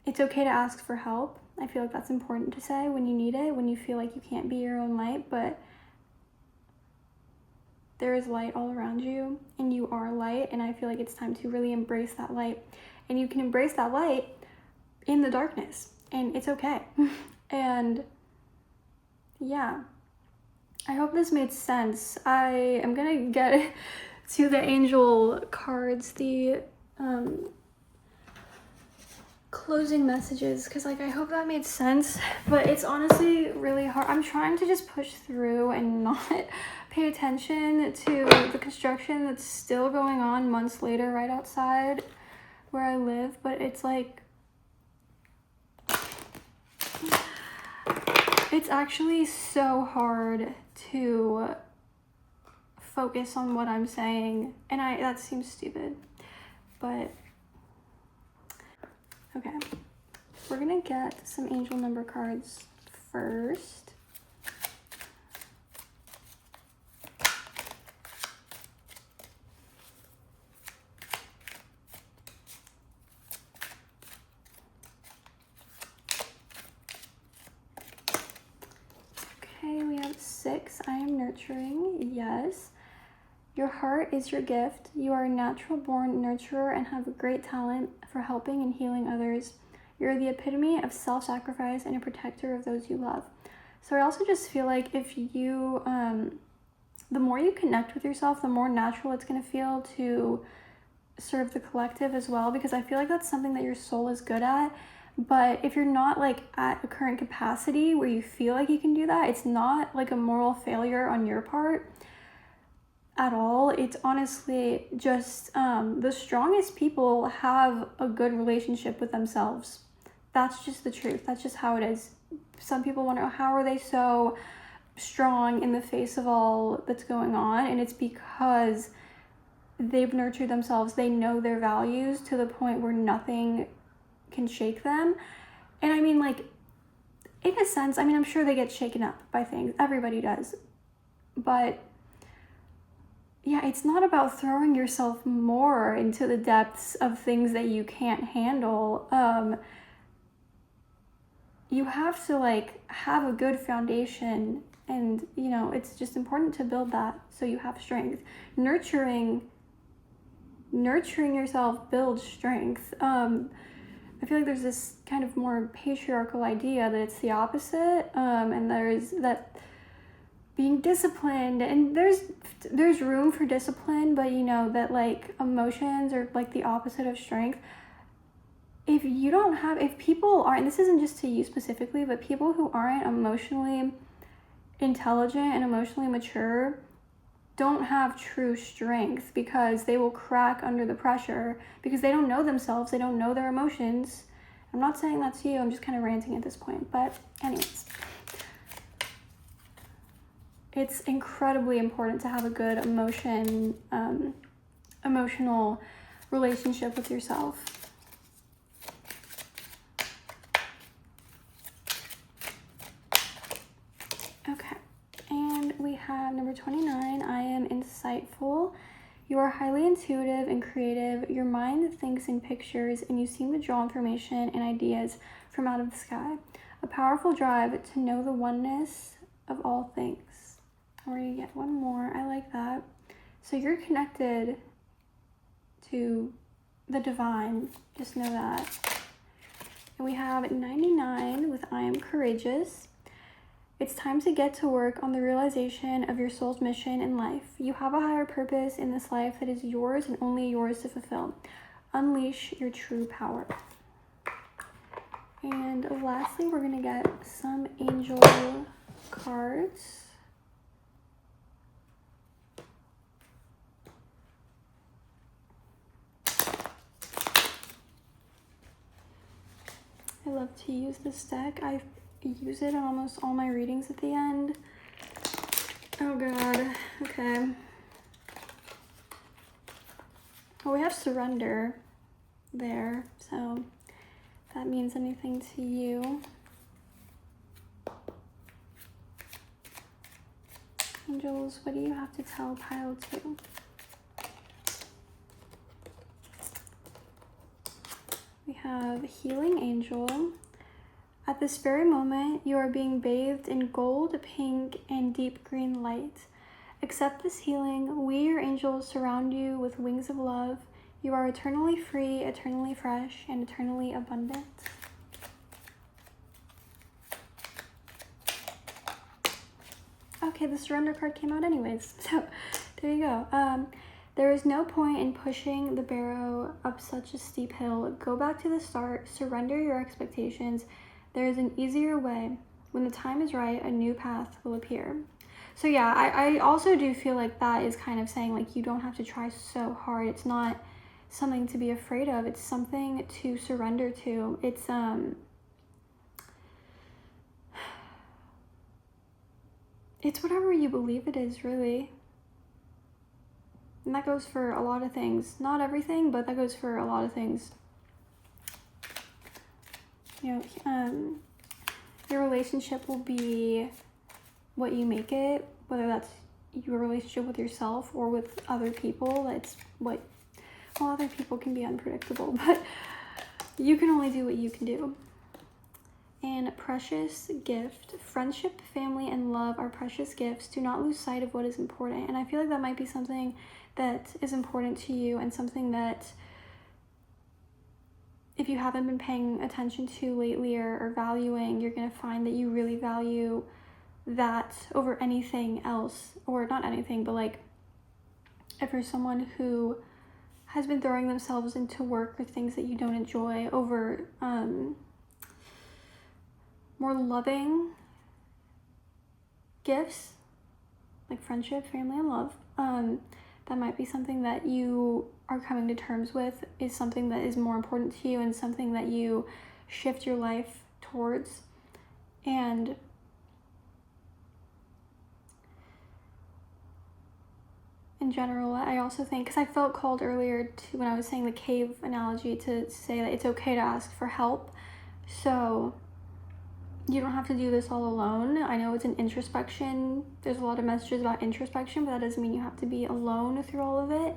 it's okay to ask for help. I feel like that's important to say when you need it, when you feel like you can't be your own light, but there is light all around you, and you are light, and I feel like it's time to really embrace that light. And you can embrace that light in the darkness, and it's okay. And yeah, I hope this made sense. I am gonna get to the angel cards, the closing messages, because I hope that made sense, but it's honestly really hard. I'm trying to just push through and not pay attention to the construction that's still going on months later right outside where I live, but it's like, It's actually so hard to focus on what I'm saying, and that seems stupid, but okay. We're gonna get some angel number cards first. Okay, we have 6. I am nurturing. Yes. Your heart is your gift. You are a natural born nurturer and have a great talent for helping and healing others. You're the epitome of self-sacrifice and a protector of those you love. So I also just feel like if you, the more you connect with yourself, the more natural it's going to feel to serve the collective as well, because I feel like that's something that your soul is good at. But if you're not like at a current capacity where you feel like you can do that, it's not like a moral failure on your part at all. It's honestly just the strongest people have a good relationship with themselves. That's just the truth. That's just how it is. Some people wonder, how are they so strong in the face of all that's going on? And it's because they've nurtured themselves. They know their values to the point where nothing can shake them. And I mean, like, in a sense, I mean, I'm sure they get shaken up by things. Everybody does. But yeah, it's not about throwing yourself more into the depths of things that you can't handle. You have to like have a good foundation, and you know, it's just important to build that so you have strength. Nurturing yourself builds strength. I feel like there's this kind of more patriarchal idea that it's the opposite, and there's that being disciplined, and there's room for discipline, but you know that like emotions are like the opposite of strength. If people aren't, this isn't just to you specifically, but people who aren't emotionally intelligent and emotionally mature don't have true strength, because they will crack under the pressure because they don't know themselves, they don't know their emotions. I'm not saying that's you, I'm just kind of ranting at this point, but anyways. It's incredibly important to have a good emotional relationship with yourself. Okay, and we have number 29. I am insightful. You are highly intuitive and creative. Your mind thinks in pictures, and you seem to draw information and ideas from out of the sky. A powerful drive to know the oneness of all things. We're gonna get one more. I like that. So you're connected to the divine. Just know that. And we have 99 with I am courageous. It's time to get to work on the realization of your soul's mission in life. You have a higher purpose in this life that is yours and only yours to fulfill. Unleash your true power. And lastly, we're going to get some angel cards. I love to use this deck. I use it in almost all my readings at the end. Oh god, okay. Well, we have surrender there, so if that means anything to you. Angels, what do you have to tell pile 2? We have healing angel. At this very moment, you are being bathed in gold, pink, and deep green light. Accept this healing. We, your angels, surround you with wings of love. You are eternally free, eternally fresh, and eternally abundant. Okay, the surrender card came out anyways, so there you go. There is no point in pushing the barrow up such a steep hill. Go back to the start, surrender your expectations. There is an easier way. When the time is right, a new path will appear. So yeah, I also do feel like that is kind of saying like you don't have to try so hard. It's not something to be afraid of. It's something to surrender to. It's it's whatever you believe it is, really. And that goes for a lot of things. Not everything, but that goes for a lot of things. You know, your relationship will be what you make it, whether that's your relationship with yourself or with other people. That's what, well, other people can be unpredictable, but you can only do what you can do. And precious gift, friendship, family, and love are precious gifts. Do not lose sight of what is important. And I feel like that might be something that is important to you, and something that if you haven't been paying attention to lately or valuing, you're going to find that you really value that over anything else. Or not anything, but like if you're someone who has been throwing themselves into work or things that you don't enjoy over more loving gifts like friendship, family, and love, that might be something that you are coming to terms with, is something that is more important to you and something that you shift your life towards. And in general, I also think, because I felt called earlier to, when I was saying the cave analogy, to say that it's okay to ask for help. So you don't have to do this all alone. I know it's an introspection. There's a lot of messages about introspection, but that doesn't mean you have to be alone through all of it.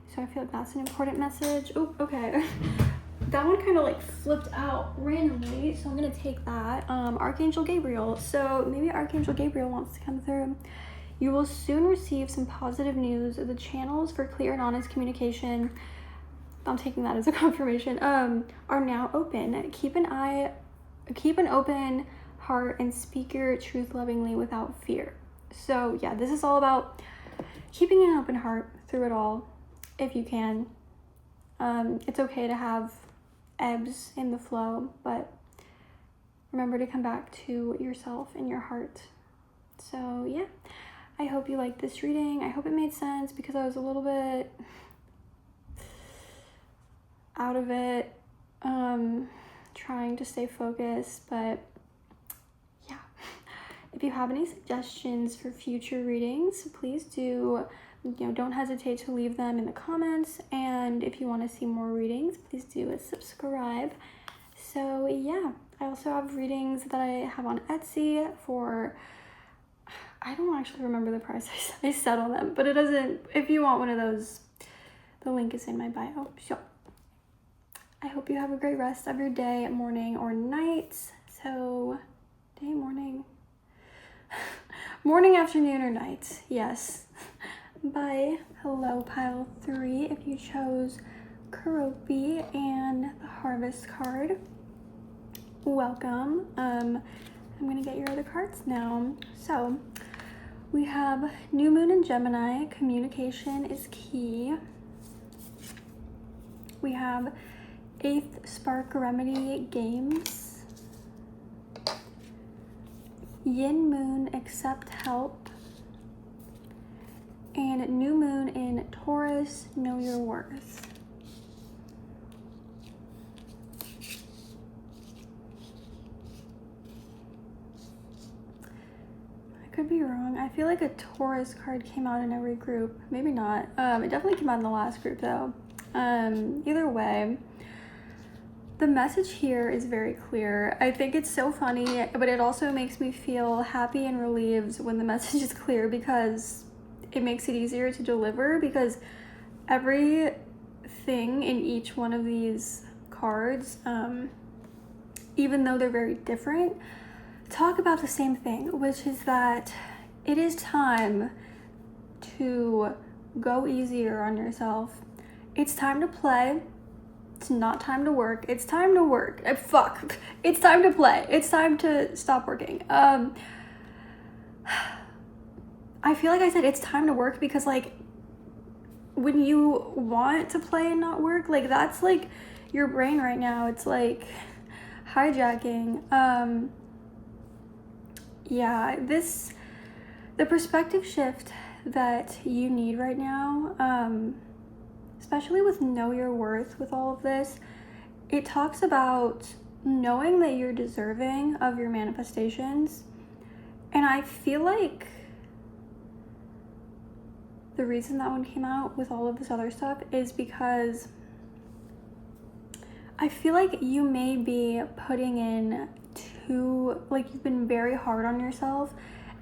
So I feel like that's an important message. Oh, okay. That one kind of like flipped out randomly, so I'm gonna take that. Archangel Gabriel. So maybe Archangel Gabriel wants to come through. You will soon receive some positive news. The channels for clear and honest communication, I'm taking that as a confirmation, are now open. Keep an open heart and speak your truth lovingly without fear. So yeah, this is all about keeping an open heart through it all, if you can. It's okay to have ebbs in the flow, but remember to come back to yourself and your heart. So yeah, I hope you liked this reading. I hope it made sense, because I was a little bit out of it, trying to stay focused. But yeah, if you have any suggestions for future readings, please do, don't hesitate to leave them in the comments. And if you want to see more readings, please do subscribe. So yeah, I also have readings that I have on Etsy for, I don't actually remember the price I said on them, but it doesn't, if you want one of those, the link is in my bio. So I hope you have a great rest of your day, morning, or night. So day, morning, morning, afternoon, or night. Yes. Bye. Hello, pile 3. If you chose Keroppi and the Harvest card, welcome. I'm gonna get your other cards now. So we have New Moon in Gemini. Communication is key. We have 8th Spark Remedy, Games. Yin Moon, Accept Help. And New Moon in Taurus, Know Your Worth. I could be wrong. I feel like a Taurus card came out in every group. Maybe not. It definitely came out in the last group though. Either way, the message here is very clear. I think it's so funny, but it also makes me feel happy and relieved when the message is clear, because it makes it easier to deliver, because everything in each one of these cards, even though they're very different, talk about the same thing, which is that it is time to go easier on yourself. It's time to play. It's not time to work. It's time to work. Fuck. It's time to play. It's time to stop working. I feel like I said it's time to work because, like, when you want to play and not work, like, that's like your brain right now. It's like hijacking. Yeah, the perspective shift that you need right now, especially with Know Your Worth, with all of this, it talks about knowing that you're deserving of your manifestations. And I feel like the reason that one came out with all of this other stuff is because I feel like you may be putting in you've been very hard on yourself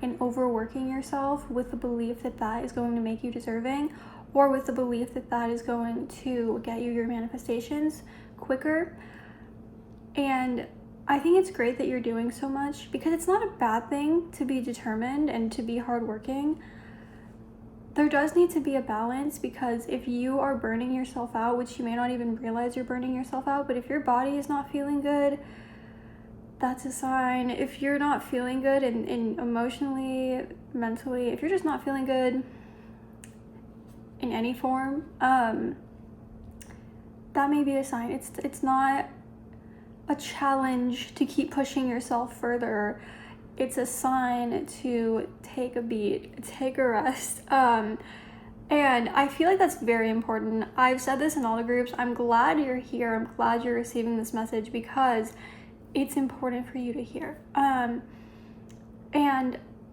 and overworking yourself with the belief that that is going to make you deserving, or with the belief that that is going to get you your manifestations quicker. And I think it's great that you're doing so much, because it's not a bad thing to be determined and to be hardworking. There does need to be a balance, because if you are burning yourself out, which you may not even realize you're burning yourself out, but if your body is not feeling good, that's a sign. If you're not feeling good and emotionally, mentally, if you're just not feeling good in any form, that may be a sign. It's not a challenge to keep pushing yourself further. It's a sign to take a beat, take a rest. And I feel like that's very important. I've said this in all the groups. I'm glad you're here. I'm glad you're receiving this message, because it's important for you to hear. And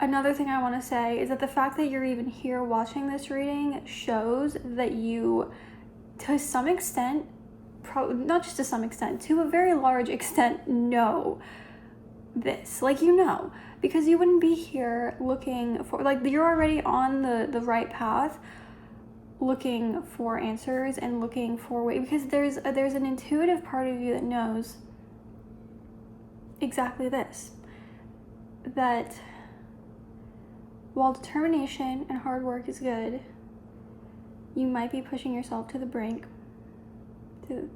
another thing I want to say is that the fact that you're even here watching this reading shows that you, to some extent, not just to some extent, to a very large extent, know this. Like, you know, because you wouldn't be here looking for, like, you're already on the right path, looking for answers and looking for ways, because there's an intuitive part of you that knows exactly this, that while determination and hard work is good, you might be pushing yourself to the brink. To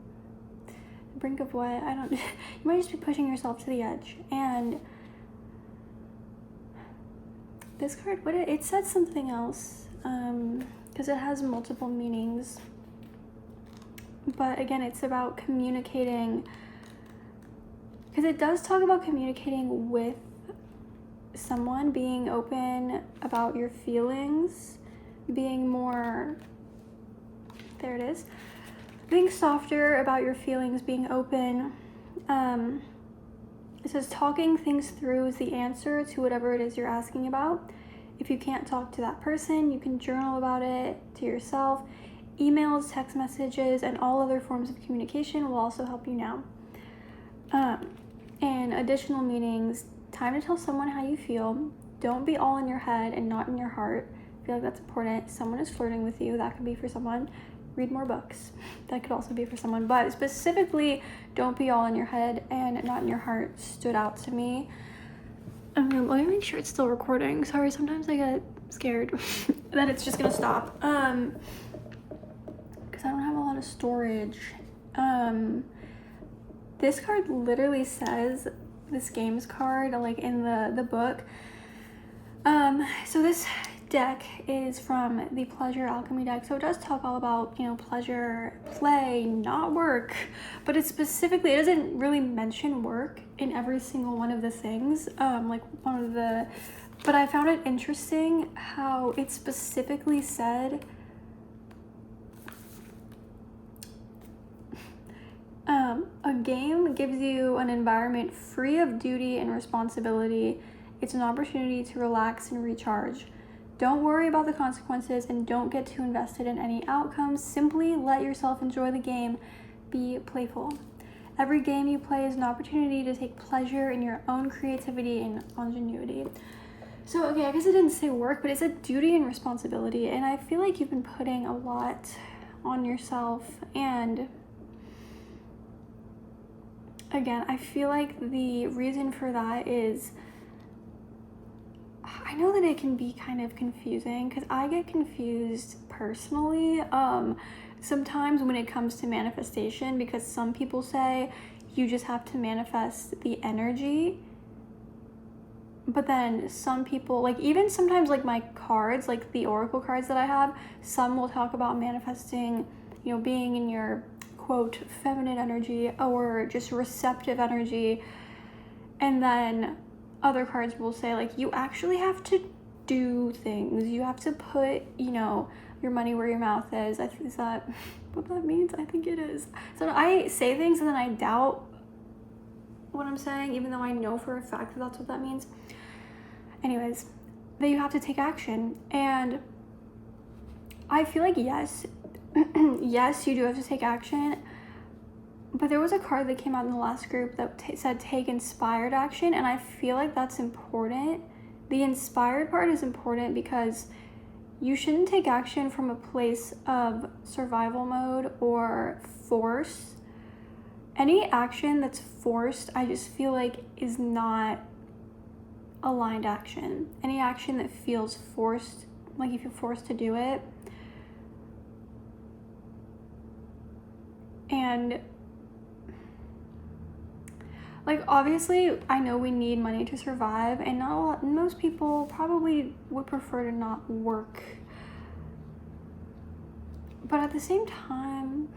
the brink of what? I don't you might just be pushing yourself to the edge. And this card, it said something else, because it has multiple meanings, but again, it's about communicating, because it does talk about communicating with someone, being open about your feelings, being more, there it is, being softer about your feelings, being open. It says talking things through is the answer to whatever it is you're asking about. If you can't talk to that person, you can journal about it to yourself. Emails, text messages, and all other forms of communication will also help you now. And additional meanings, time to tell someone how you feel. Don't be all in your head and not in your heart. I feel like that's important. Someone is flirting with you. That could be for someone. Read more books. That could also be for someone. But specifically, don't be all in your head and not in your heart stood out to me. Let me make sure it's still recording. Sorry, sometimes I get scared that it's just gonna stop. Because I don't have a lot of storage. This card literally says, this games card, like in the book. So this deck is from the Pleasure Alchemy deck. So it does talk all about, pleasure, play, not work, but it doesn't really mention work in every single one of the things. But I found it interesting how it specifically said, a game gives you an environment free of duty and responsibility. It's an opportunity to relax and recharge. Don't worry about the consequences and don't get too invested in any outcomes. Simply let yourself enjoy the game. Be playful. Every game you play is an opportunity to take pleasure in your own creativity and ingenuity. So, okay, I guess it didn't say work, but it said duty and responsibility. And I feel like you've been putting a lot on yourself. And again, I feel like the reason for that is, I know that it can be kind of confusing, because I get confused personally sometimes when it comes to manifestation, because some people say you just have to manifest the energy, but then some people, like even sometimes like my cards, like the oracle cards that I have, some will talk about manifesting, being in your quote feminine energy or just receptive energy, and then other cards will say, like, you actually have to do things. You have to put, your money where your mouth is. Is that what that means? I think it is. So I say things and then I doubt what I'm saying, even though I know for a fact that that's what that means. Anyways, that you have to take action. And I feel like yes, yes, you do have to take action. But there was a card that came out in the last group that said take inspired action, and I feel like that's important. The inspired part is important because you shouldn't take action from a place of survival mode or force. Any action that's forced, I just feel like is not aligned action. Any action that feels forced, like you feel forced to do it, and like, obviously, I know we need money to survive, and most people probably would prefer to not work. But at the same time,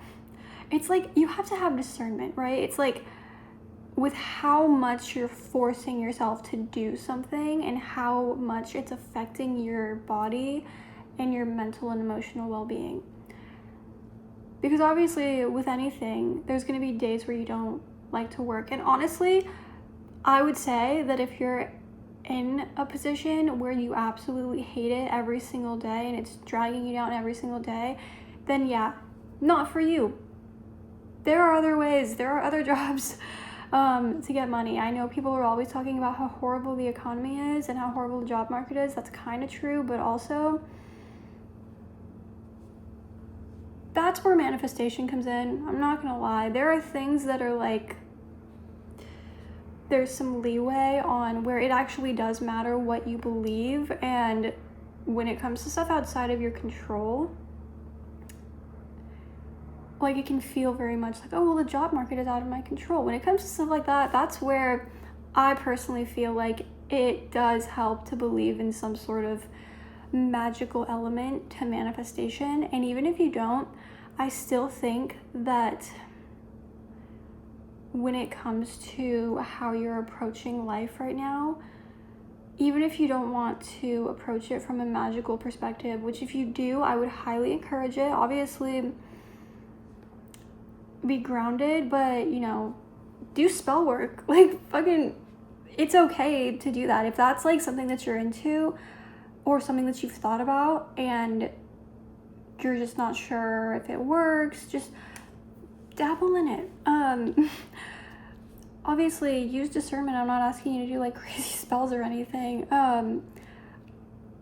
it's like you have to have discernment, right? It's like with how much you're forcing yourself to do something and how much it's affecting your body and your mental and emotional well-being. Because obviously, with anything, there's going to be days where you don't like to work. And honestly, I would say that if you're in a position where you absolutely hate it every single day and it's dragging you down every single day, then yeah, not for you. There are other ways, there are other jobs to get money. I know people are always talking about how horrible the economy is and how horrible the job market is. That's kind of true, but also that's where manifestation comes in. I'm not gonna lie. There are things that are like, there's some leeway on where it actually does matter what you believe, and when it comes to stuff outside of your control, like it can feel very much like, oh, well, the job market is out of my control. When it comes to stuff like that, that's where I personally feel like it does help to believe in some sort of magical element to manifestation. And even if you don't, I still think that when it comes to how you're approaching life right now, even if you don't want to approach it from a magical perspective, which if you do, I would highly encourage it. Obviously, be grounded, but do spell work. Like, fucking, it's okay to do that. If that's like something that you're into or something that you've thought about and you're just not sure if it works, just dabble in it. Obviously use discernment. I'm not asking you to do like crazy spells or anything.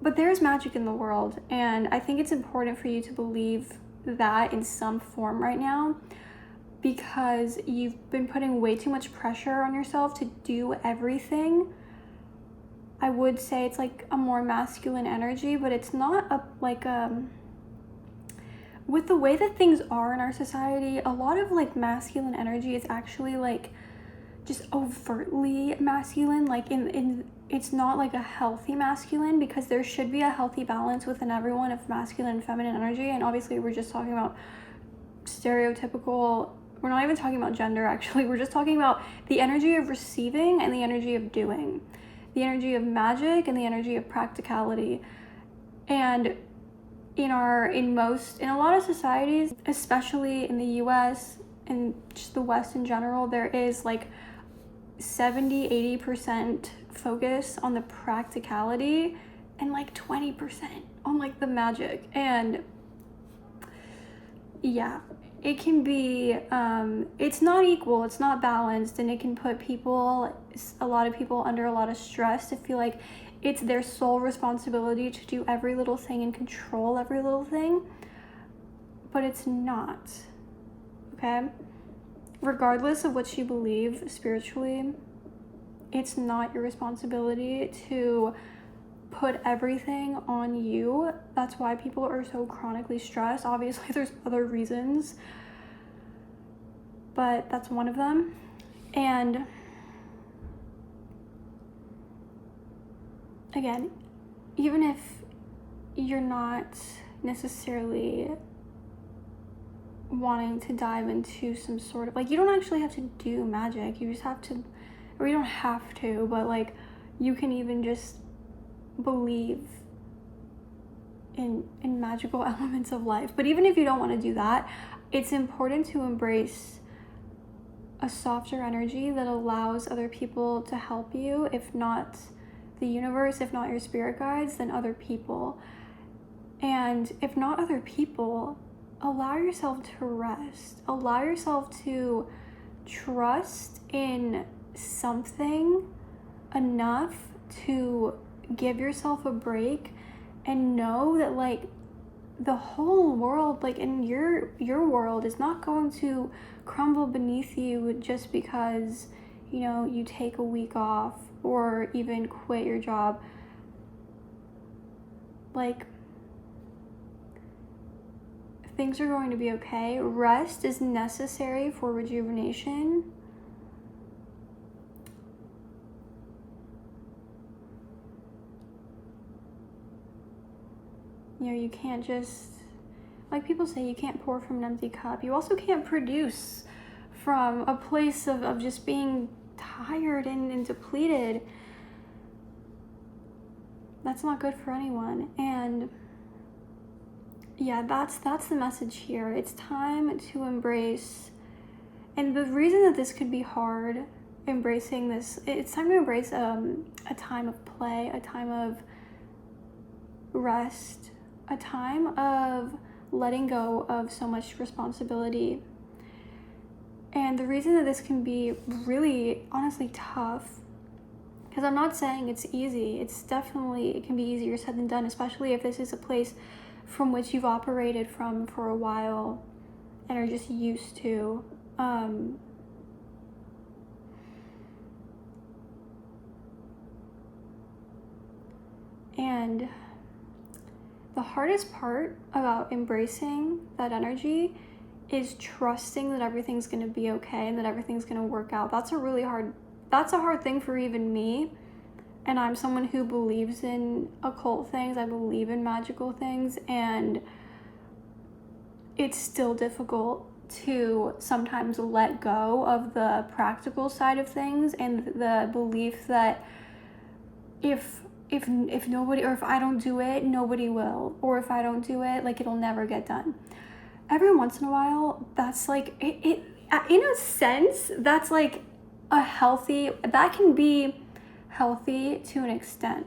But there's magic in the world, and I think it's important for you to believe that in some form right now, because you've been putting way too much pressure on yourself to do everything. I would say it's like a more masculine energy, but it's not with the way that things are in our society, a lot of like masculine energy is actually like just overtly masculine. Like in it's not like a healthy masculine, because there should be a healthy balance within everyone of masculine and feminine energy. And obviously we're just talking about stereotypical, we're not even talking about gender actually, we're just talking about the energy of receiving and the energy of doing, the energy of magic and the energy of practicality. And in a lot of societies, especially in the US and just the West in general, there is like 70-80% focus on the practicality and like 20% on like the magic. And yeah, it can be it's not equal, it's not balanced, and it can put a lot of people under a lot of stress to feel like it's their sole responsibility to do every little thing and control every little thing, but it's not. Okay, regardless of what you believe spiritually, it's not your responsibility to put everything on you. That's why people are so chronically stressed. Obviously there's other reasons, but that's one of them. And again, even if you're not necessarily wanting to dive into some sort of, like, you don't actually have to do magic, you just have to, or you don't have to, but like you can even just believe in magical elements of life. But even if you don't want to do that, it's important to embrace a softer energy that allows other people to help you. If not the universe, if not your spirit guides, then other people. And if not other people, allow yourself to rest. Allow yourself to trust in something enough to give yourself a break and know that like the whole world, like in your world, is not going to crumble beneath you just because, you know, you take a week off or even quit your job. Like, things are going to be okay. Rest is necessary for rejuvenation. You know, you can't just, like people say, you can't pour from an empty cup. You also can't produce from a place of just being tired and depleted. That's not good for anyone. And yeah, that's the message here. It's time to embrace, and the reason that this could be hard, embracing this, it's time to embrace a time of play, a time of rest, a time of letting go of so much responsibility. And the reason that this can be really, honestly, tough, because I'm not saying it's easy, it's definitely, it can be easier said than done, especially if this is a place from which you've operated from for a while and are just used to. And the hardest part about embracing that energy is trusting that everything's going to be okay and that everything's going to work out. That's a hard thing for even me. And I'm someone who believes in occult things. I believe in magical things, and it's still difficult to sometimes let go of the practical side of things and the belief that if nobody, or if I don't do it, nobody will, or if I don't do it, like, it'll never get done. Every once in a while, that's like it in a sense, that's like that can be healthy to an extent,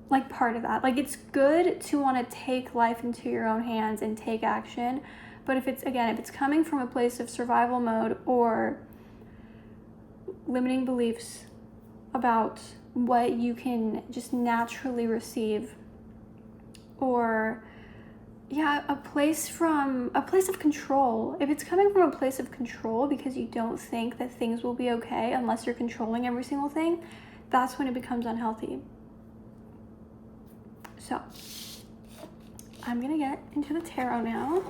like part of that. Like, it's good to want to take life into your own hands and take action, but if it's coming from a place of survival mode or limiting beliefs about what you can just naturally receive, or a place of control. If it's coming from a place of control because you don't think that things will be okay unless you're controlling every single thing, that's when it becomes unhealthy. So I'm gonna get into the tarot now,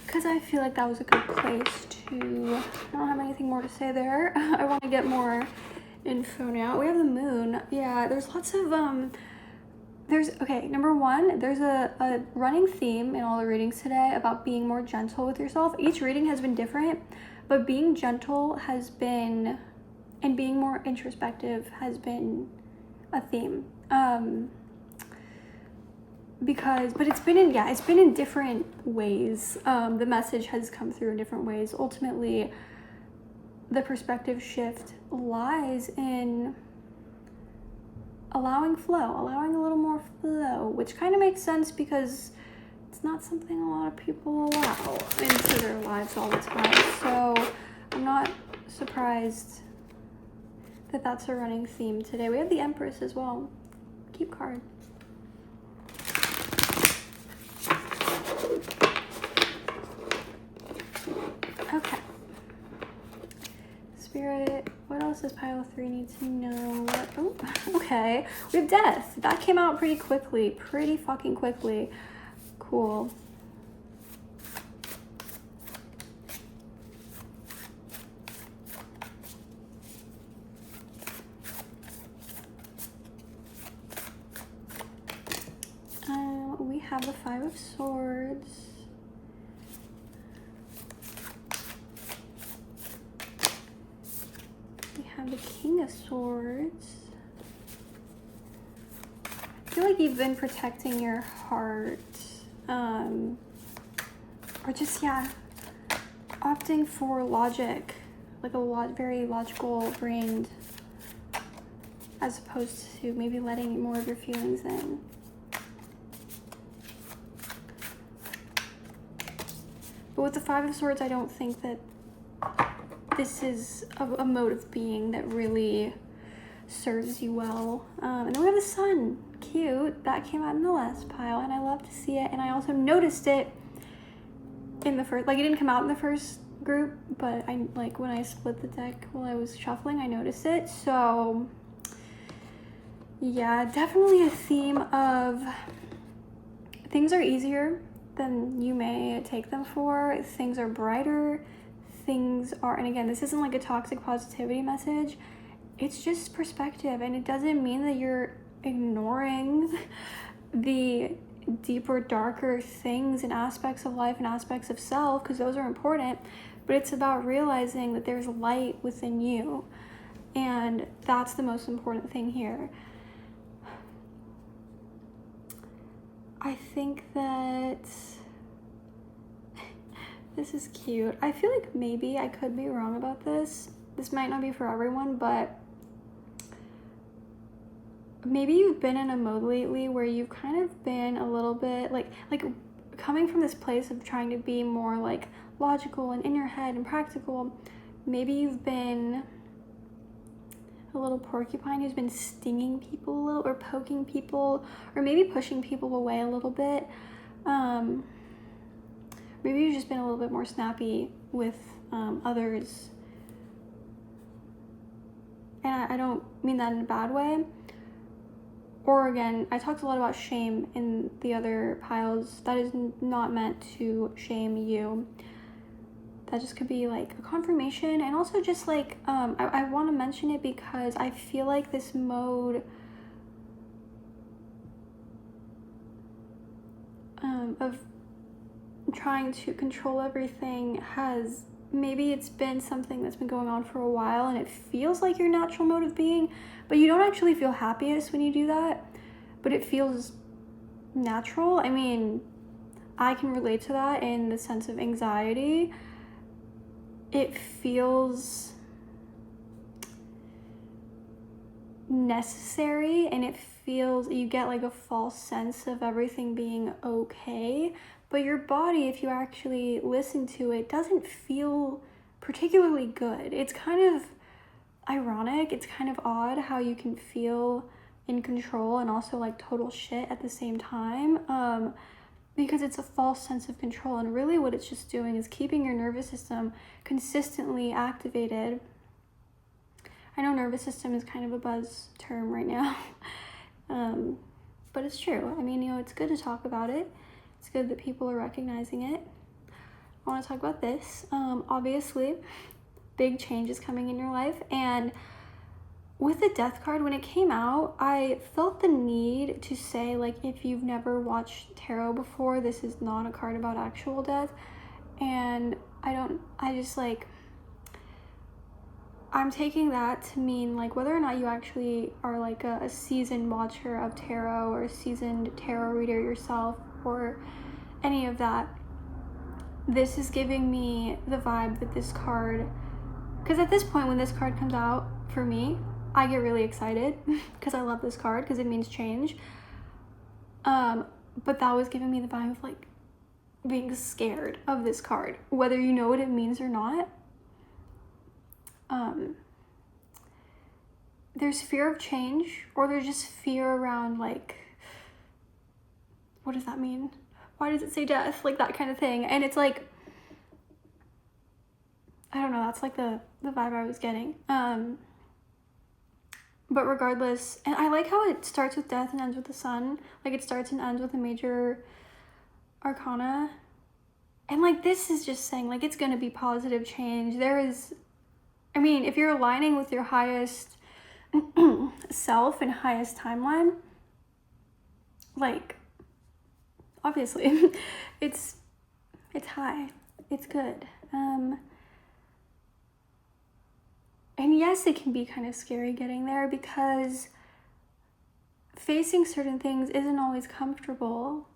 because I feel like that was a good place to, I don't have anything more to say there. I want to get more info now. We have the moon. Yeah, there's lots of number one, there's a running theme in all the readings today about being more gentle with yourself. Each reading has been different, but being gentle has been, and being more introspective has been a theme. But it's been in different ways. The message has come through in different ways. Ultimately, the perspective shift lies in allowing a little more flow, which kind of makes sense because it's not something a lot of people allow into their lives all the time. So I'm not surprised that that's a running theme today. We have the Empress as well. Keep card. Okay. Spirit, what else does pile 3 need to know? Oh, okay. We have Death. That came out pretty fucking quickly. Cool. We have the 5 of Swords. The King of Swords. I feel like you've been protecting your heart, or just opting for logic, like very logical brained, as opposed to maybe letting more of your feelings in. But with the Five of Swords, I don't think that this is a mode of being that really serves you well. And then we have the Sun. Cute. That came out in the last pile, and I love to see it. And I also noticed it in the first, like, it didn't come out in the first group, but I, like, when I split the deck while I was shuffling, I noticed it. So yeah, definitely a theme of things are easier than you may take them for. Things are brighter. Things are, and again, this isn't like a toxic positivity message. It's just perspective, and it doesn't mean that you're ignoring the deeper, darker things and aspects of life and aspects of self, because those are important, but it's about realizing that there's light within you, and that's the most important thing here. I think that this is cute. I feel like maybe I could be wrong about this. This might not be for everyone, but maybe you've been in a mode lately where you've kind of been a little bit like coming from this place of trying to be more like logical and in your head and practical. Maybe you've been a little porcupine who's been stinging people a little, or poking people, or maybe pushing people away a little bit. Maybe you've just been a little bit more snappy with others. And I don't mean that in a bad way. Or again, I talked a lot about shame in the other piles. That is not meant to shame you. That just could be like a confirmation. And also just like, I want to mention it because I feel like this mode of trying to control everything has, maybe it's been something that's been going on for a while, and it feels like your natural mode of being, but you don't actually feel happiest when you do that, but it feels natural. I mean, I can relate to that in the sense of anxiety. It feels necessary, and it feels, you get like a false sense of everything being okay, but your body, if you actually listen to it, doesn't feel particularly good. It's kind of ironic. It's kind of odd how you can feel in control and also like total shit at the same time, because it's a false sense of control, and really what it's just doing is keeping your nervous system consistently activated. I know nervous system is kind of a buzz term right now, but it's true. I mean, you know, it's good to talk about it. It's good that people are recognizing it. I want to talk about this. Obviously, big changes coming in your life, and with the Death card, when it came out, I felt the need to say, like, if you've never watched tarot before, this is not a card about actual death. And I'm taking that to mean, like, whether or not you actually are like a seasoned watcher of tarot or a seasoned tarot reader yourself or any of that, this is giving me the vibe that this card, because at this point when this card comes out for me, I get really excited because I love this card because it means change. But that was giving me the vibe of like being scared of this card, whether you know what it means or not. There's fear of change, or there's just fear around like, what does that mean? Why does it say death? Like that kind of thing. And it's like, I don't know, that's like the vibe I was getting. But regardless, and I like how it starts with death and ends with the sun. Like it starts and ends with a major arcana. And like this is just saying like it's gonna be positive change. There is, I mean, if you're aligning with your highest self and highest timeline, like obviously it's high, it's good. And yes, it can be kind of scary getting there because facing certain things isn't always comfortable.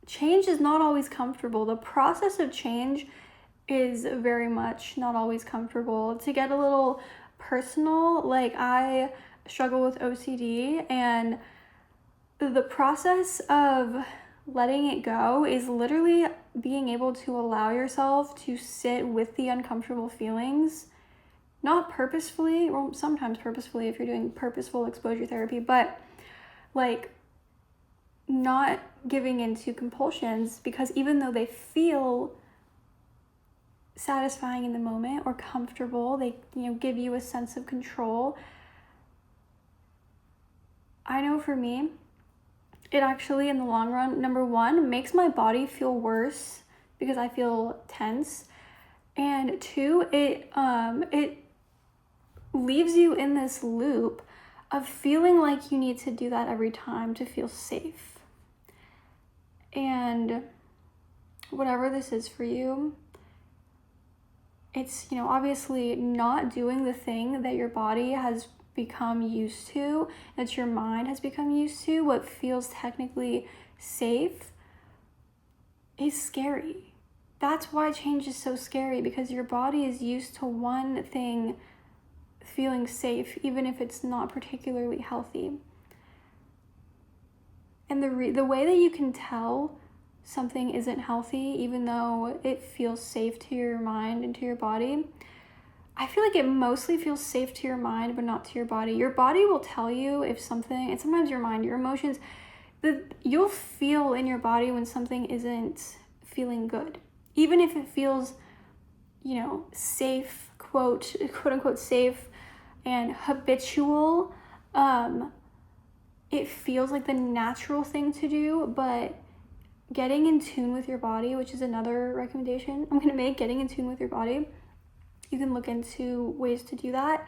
Change is not always comfortable. The process of change is very much not always comfortable. To get a little personal, like I struggle with OCD, and the process of letting it go is literally being able to allow yourself to sit with the uncomfortable feelings, not purposefully, or sometimes purposefully if you're doing purposeful exposure therapy, but like not giving into compulsions, because even though they feel satisfying in the moment or comfortable, they, give you a sense of control. I know for me, it actually, in the long run, number one, makes my body feel worse because I feel tense. And two, it leaves you in this loop of feeling like you need to do that every time to feel safe. And whatever this is for you, it's, obviously not doing the thing that your body has become used to, that your mind has become used to, what feels technically safe, is scary. That's why change is so scary, because your body is used to one thing feeling safe, even if it's not particularly healthy. And the way that you can tell something isn't healthy, even though it feels safe to your mind and to your body, I feel like it mostly feels safe to your mind, but not to your body. Your body will tell you if something, and sometimes your mind, your emotions, you'll feel in your body when something isn't feeling good. Even if it feels, safe, quote unquote safe and habitual, it feels like the natural thing to do. But getting in tune with your body, which is another recommendation I'm going to make, getting in tune with your body, you can look into ways to do that.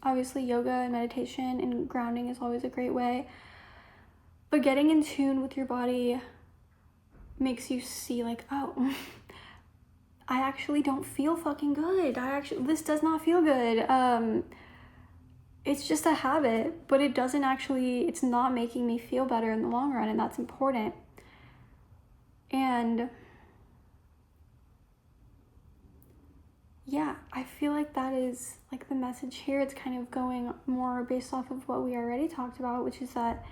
Obviously, yoga and meditation and grounding is always a great way. But getting in tune with your body makes you see, like, oh, I actually don't feel fucking good. This does not feel good. It's just a habit, but it's not making me feel better in the long run, and that's important. And yeah, I feel like that is like the message here. It's kind of going more based off of what we already talked about, which is that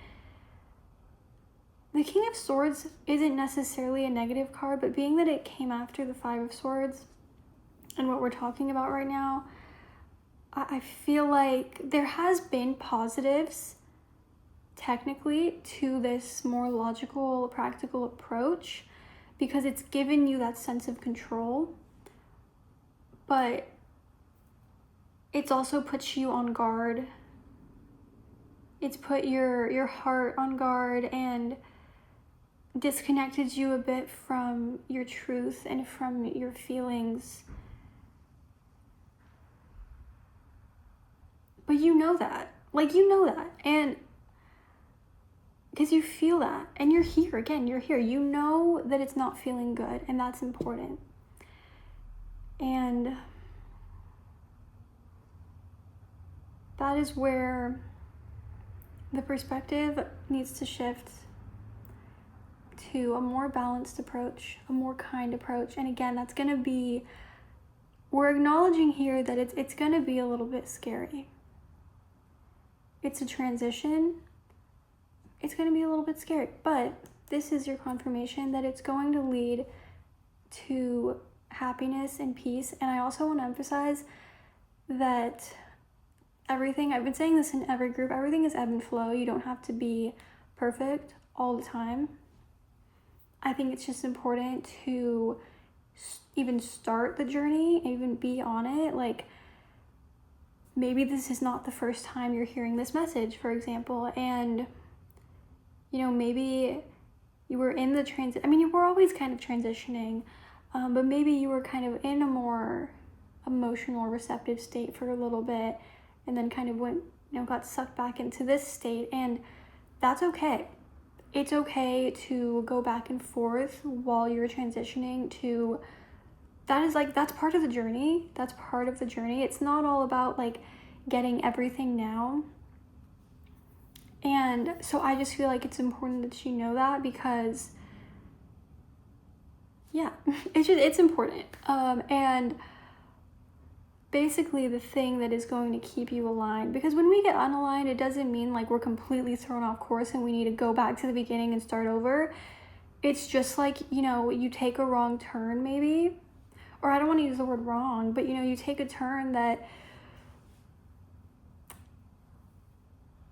the King of Swords isn't necessarily a negative card, but being that it came after the Five of Swords and what we're talking about right now, I feel like there has been positives technically to this more logical, practical approach, because it's given you that sense of control, but it's also put you on guard. It's put your heart on guard and disconnected you a bit from your truth and from your feelings. But you know that. And because you feel that, and you're here. You know that it's not feeling good, and that's important. And that is where the perspective needs to shift to a more balanced approach, a more kind approach. And again, that's going to be, we're acknowledging here that it's going to be a little bit scary. It's a transition. It's going to be a little bit scary, but this is your confirmation that it's going to lead to happiness and peace. And I also want to emphasize that everything, I've been saying this in every group, everything is ebb and flow. You don't have to be perfect all the time. I think it's just important to even start the journey, even be on it. Like, maybe this is not the first time you're hearing this message, for example, and maybe you were in the you were always kind of transitioning, but maybe you were kind of in a more emotional, receptive state for a little bit, and then kind of went, got sucked back into this state, and that's okay. It's okay to go back and forth while you're transitioning to, that's part of the journey. That's part of the journey. It's not all about like getting everything now. And so I just feel like it's important that you know that, because yeah, it's important. And basically the thing that is going to keep you aligned. Because when we get unaligned, it doesn't mean like we're completely thrown off course and we need to go back to the beginning and start over. It's just like, you know, you take a wrong turn maybe, or I don't want to use the word wrong, but you know, you take a turn that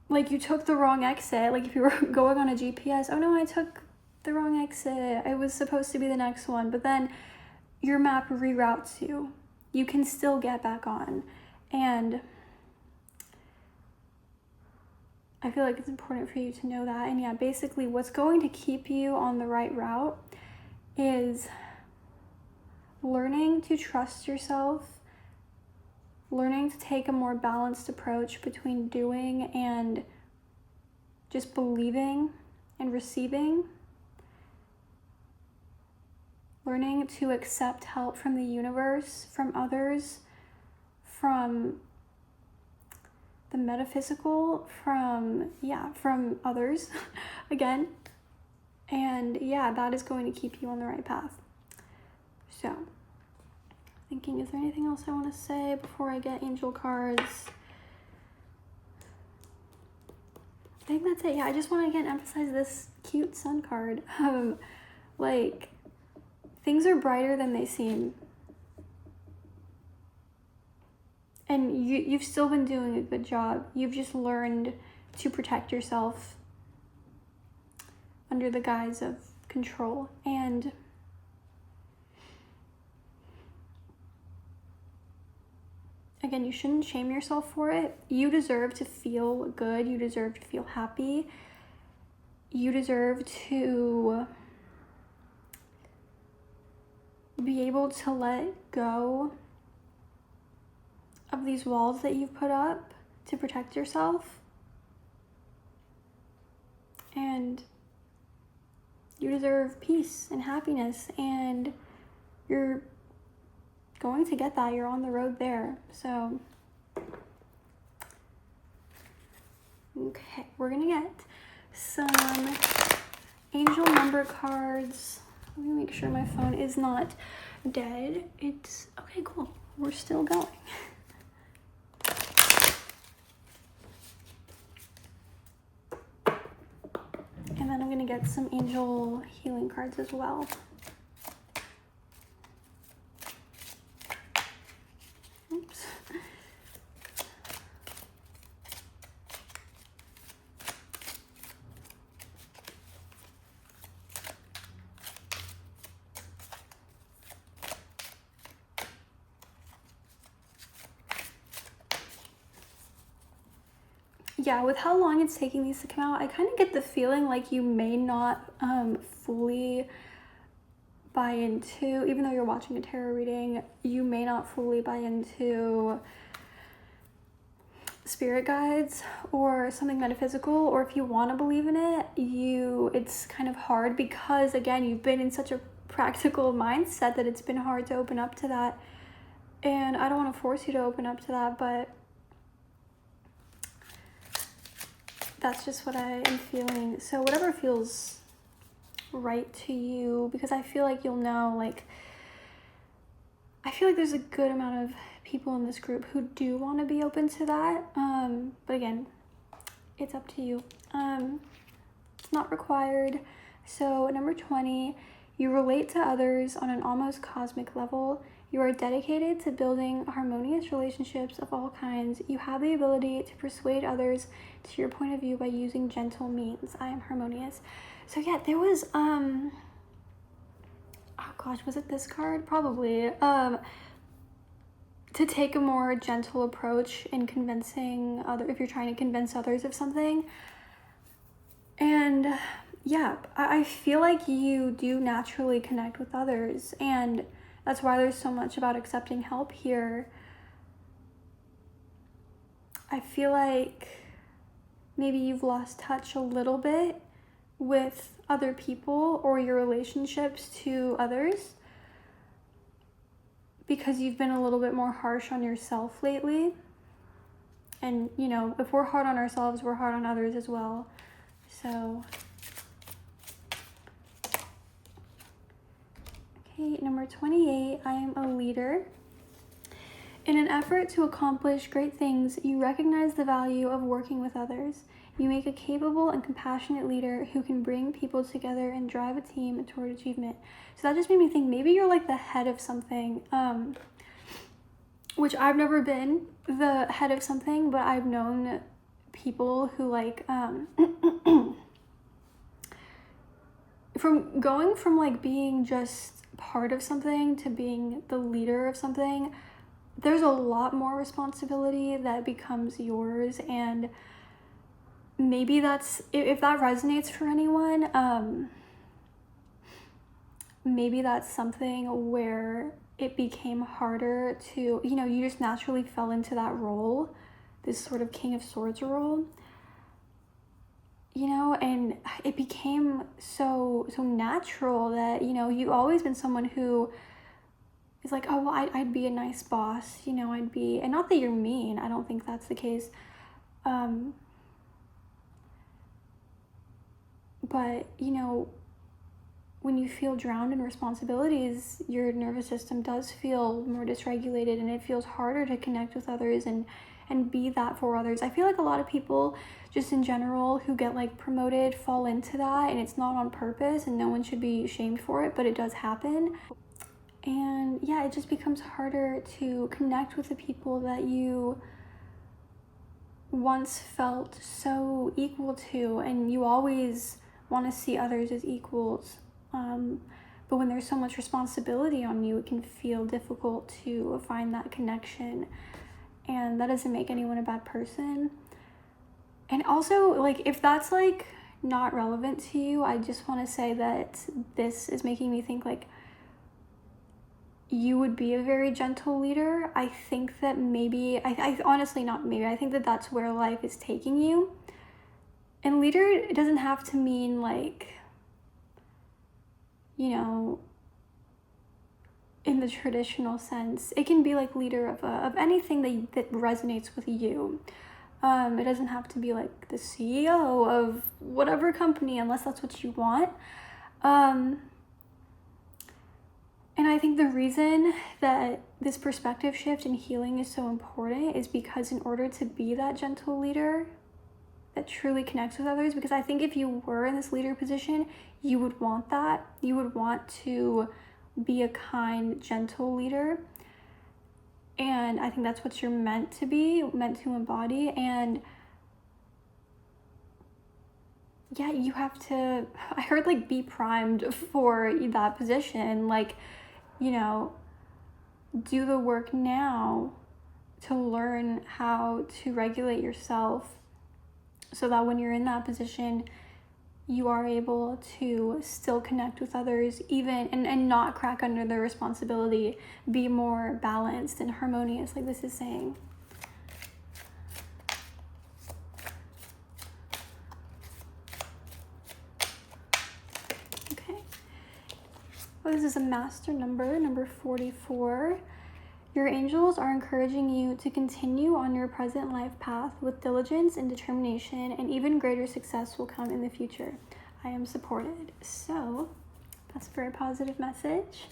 like you took the wrong exit. Like if you were going on a GPS, oh no, I took the wrong exit. It was supposed to be the next one, but then your map reroutes you. You can still get back on. And I feel like it's important for you to know that. And yeah, basically what's going to keep you on the right route is learning to trust yourself, learning to take a more balanced approach between doing and just believing and receiving, learning to accept help from the universe, from others, from the metaphysical, from others again. And yeah, that is going to keep you on the right path. So thinking, is there anything else I want to say before I get angel cards? I think that's it. Yeah, I just want to again emphasize this cute sun card. Like, things are brighter than they seem. And you've still been doing a good job. You've just learned to protect yourself under the guise of control. And again, you shouldn't shame yourself for it. You deserve to feel good. You deserve to feel happy. You deserve to be able to let go of these walls that you've put up to protect yourself. And you deserve peace and happiness, and you're going to get that. You're on the road there. So, okay, we're gonna get some angel number cards. Let me make sure my phone is not dead. It's okay, cool. We're still going. And then I'm gonna get some angel healing cards as well. Oops. Yeah, with how long it's taking these to come out, I kind of get the feeling like you may not fully buy into, even though you're watching a tarot reading, you may not fully buy into spirit guides or something metaphysical, or if you want to believe in it, it's kind of hard because, again, you've been in such a practical mindset that it's been hard to open up to that. And I don't want to force you to open up to that, but that's just what I am feeling. So whatever feels right to you, because I feel like you'll know, like, I feel like there's a good amount of people in this group who do want to be open to that. But again, it's up to you. It's not required. So number 20, you relate to others on an almost cosmic level. You are dedicated to building harmonious relationships of all kinds. You have the ability to persuade others to your point of view by using gentle means. I am harmonious. So yeah, there was, oh gosh, was it this card? Probably. To take a more gentle approach in convincing if you're trying to convince others of something. And yeah, I feel like you do naturally connect with others, and that's why there's so much about accepting help here. I feel like maybe you've lost touch a little bit with other people or your relationships to others because you've been a little bit more harsh on yourself lately. And, you know, if we're hard on ourselves, we're hard on others as well. So, okay, number 28, I am a leader. In an effort to accomplish great things, you recognize the value of working with others. You make a capable and compassionate leader who can bring people together and drive a team toward achievement. So that just made me think maybe you're like the head of something, which I've never been the head of something, but I've known people who like, from going from like being just part of something to being the leader of something, there's a lot more responsibility that becomes yours. And maybe that's, if that resonates for anyone, maybe that's something where it became harder to, you know, you just naturally fell into that role, this sort of King of Swords role, you know, and it became so natural that, you know, you've always been someone who is like, oh, well, I'd be a nice boss, you know, I'd be, and not that you're mean, I don't think that's the case, but, you know, when you feel drowned in responsibilities, your nervous system does feel more dysregulated, and it feels harder to connect with others and be that for others. I feel like a lot of people just in general who get like promoted fall into that, and it's not on purpose and no one should be shamed for it, but it does happen. And yeah, it just becomes harder to connect with the people that you once felt so equal to, and you always want to see others as equals. But when there's so much responsibility on you, it can feel difficult to find that connection. And that doesn't make anyone a bad person. And also, like, if that's like not relevant to you, I just want to say that this is making me think like you would be a very gentle leader. I think that maybe, I honestly, not maybe, I think that that's where life is taking you. And leader, it doesn't have to mean like, you know, in the traditional sense. It can be like leader of anything that resonates with you. It doesn't have to be like the CEO of whatever company, unless that's what you want. And I think the reason that this perspective shift and healing is so important is because in order to be that gentle leader that truly connects with others, because I think if you were in this leader position, you would want that. You would want to be a kind, gentle leader. And I think that's what you're meant to be, meant to embody. And yeah, you have to, I heard like be primed for that position. Like, you know, do the work now to learn how to regulate yourself so that when you're in that position, you are able to still connect with others, even and not crack under their responsibility, be more balanced and harmonious, like this is saying. Okay. Well, this is a master number 44. Your angels are encouraging you to continue on your present life path with diligence and determination, and even greater success will come in the future. I am supported. So that's a very positive message.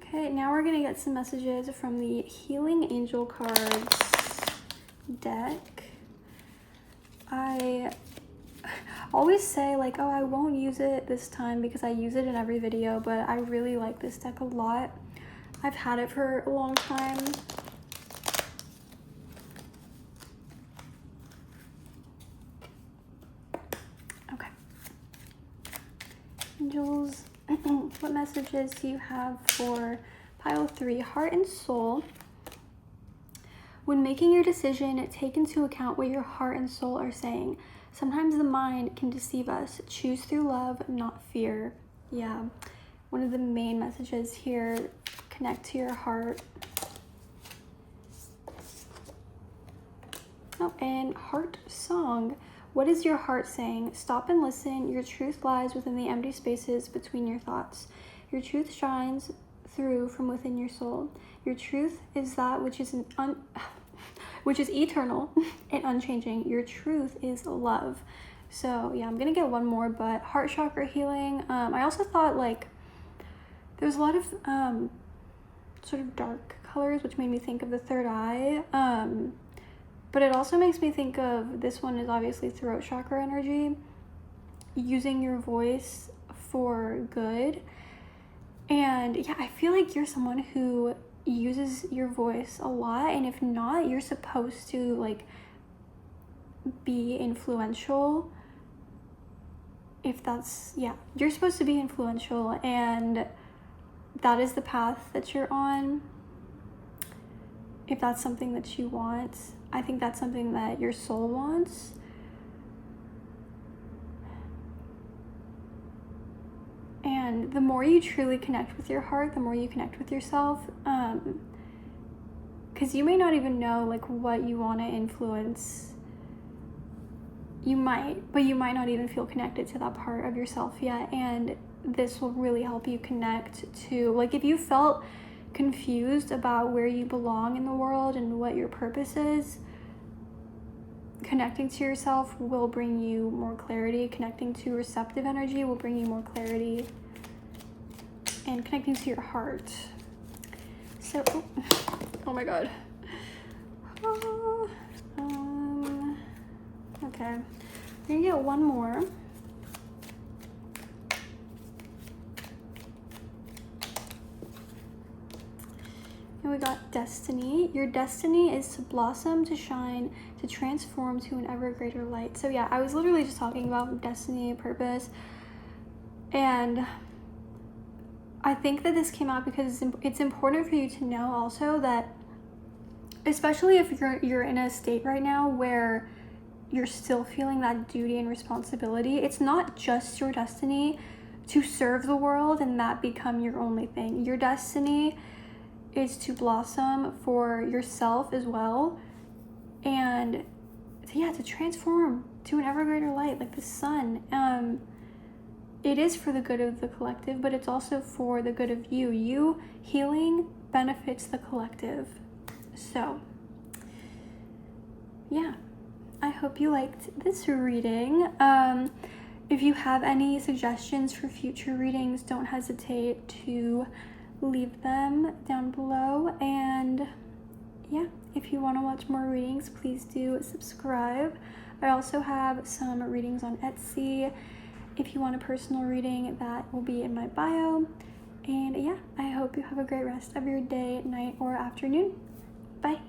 Okay, now we're gonna get some messages from the Healing Angel Cards deck. I always say like, oh, I won't use it this time because I use it in every video, but I really like this deck a lot. I've had it for a long time. Okay. Angels, what messages do you have for pile 3, heart and soul? When making your decision, take into account what your heart and soul are saying. Sometimes the mind can deceive us. Choose through love, not fear. Yeah, one of the main messages here, connect to your heart. Oh, and heart song. What is your heart saying? Stop and listen. Your truth lies within the empty spaces between your thoughts. Your truth shines through from within your soul. Your truth is that which is which is eternal and unchanging. Your truth is love. So yeah, I'm gonna get one more, but heart chakra healing. I also thought like there's a lot of sort of dark colors, which made me think of the third eye. But it also makes me think of, this one is obviously throat chakra energy, using your voice for good. And yeah, I feel like you're someone who uses your voice a lot, and if not, you're supposed to like be influential. If that's, yeah, you're supposed to be influential, and that is the path that you're on. If that's something that you want, I think that's something that your soul wants. And the more you truly connect with your heart, the more you connect with yourself, because you may not even know like what you want to influence. You might, but you might not even feel connected to that part of yourself yet. And this will really help you connect to, like, if you felt confused about where you belong in the world and what your purpose is, connecting to yourself will bring you more clarity. Connecting to receptive energy will bring you more clarity, and connecting to your heart. So, oh my god. Okay, we're gonna get one more. And we got destiny. Your destiny is to blossom, to shine, to transform to an ever greater light. So yeah, I was literally just talking about destiny, purpose, and I think that this came out because it's important for you to know also that, especially if you're in a state right now where you're still feeling that duty and responsibility, it's not just your destiny to serve the world and that become your only thing. Your destiny is to blossom for yourself as well, and to transform to an ever greater light, like the sun. It is for the good of the collective, but it's also for the good of you. You healing benefits the collective. So yeah, I hope you liked this reading. If you have any suggestions for future readings, don't hesitate to leave them down below. And yeah, if you want to watch more readings, please do subscribe. I also have some readings on Etsy. If you want a personal reading, that will be in my bio. And yeah, I hope you have a great rest of your day, night, or afternoon. Bye.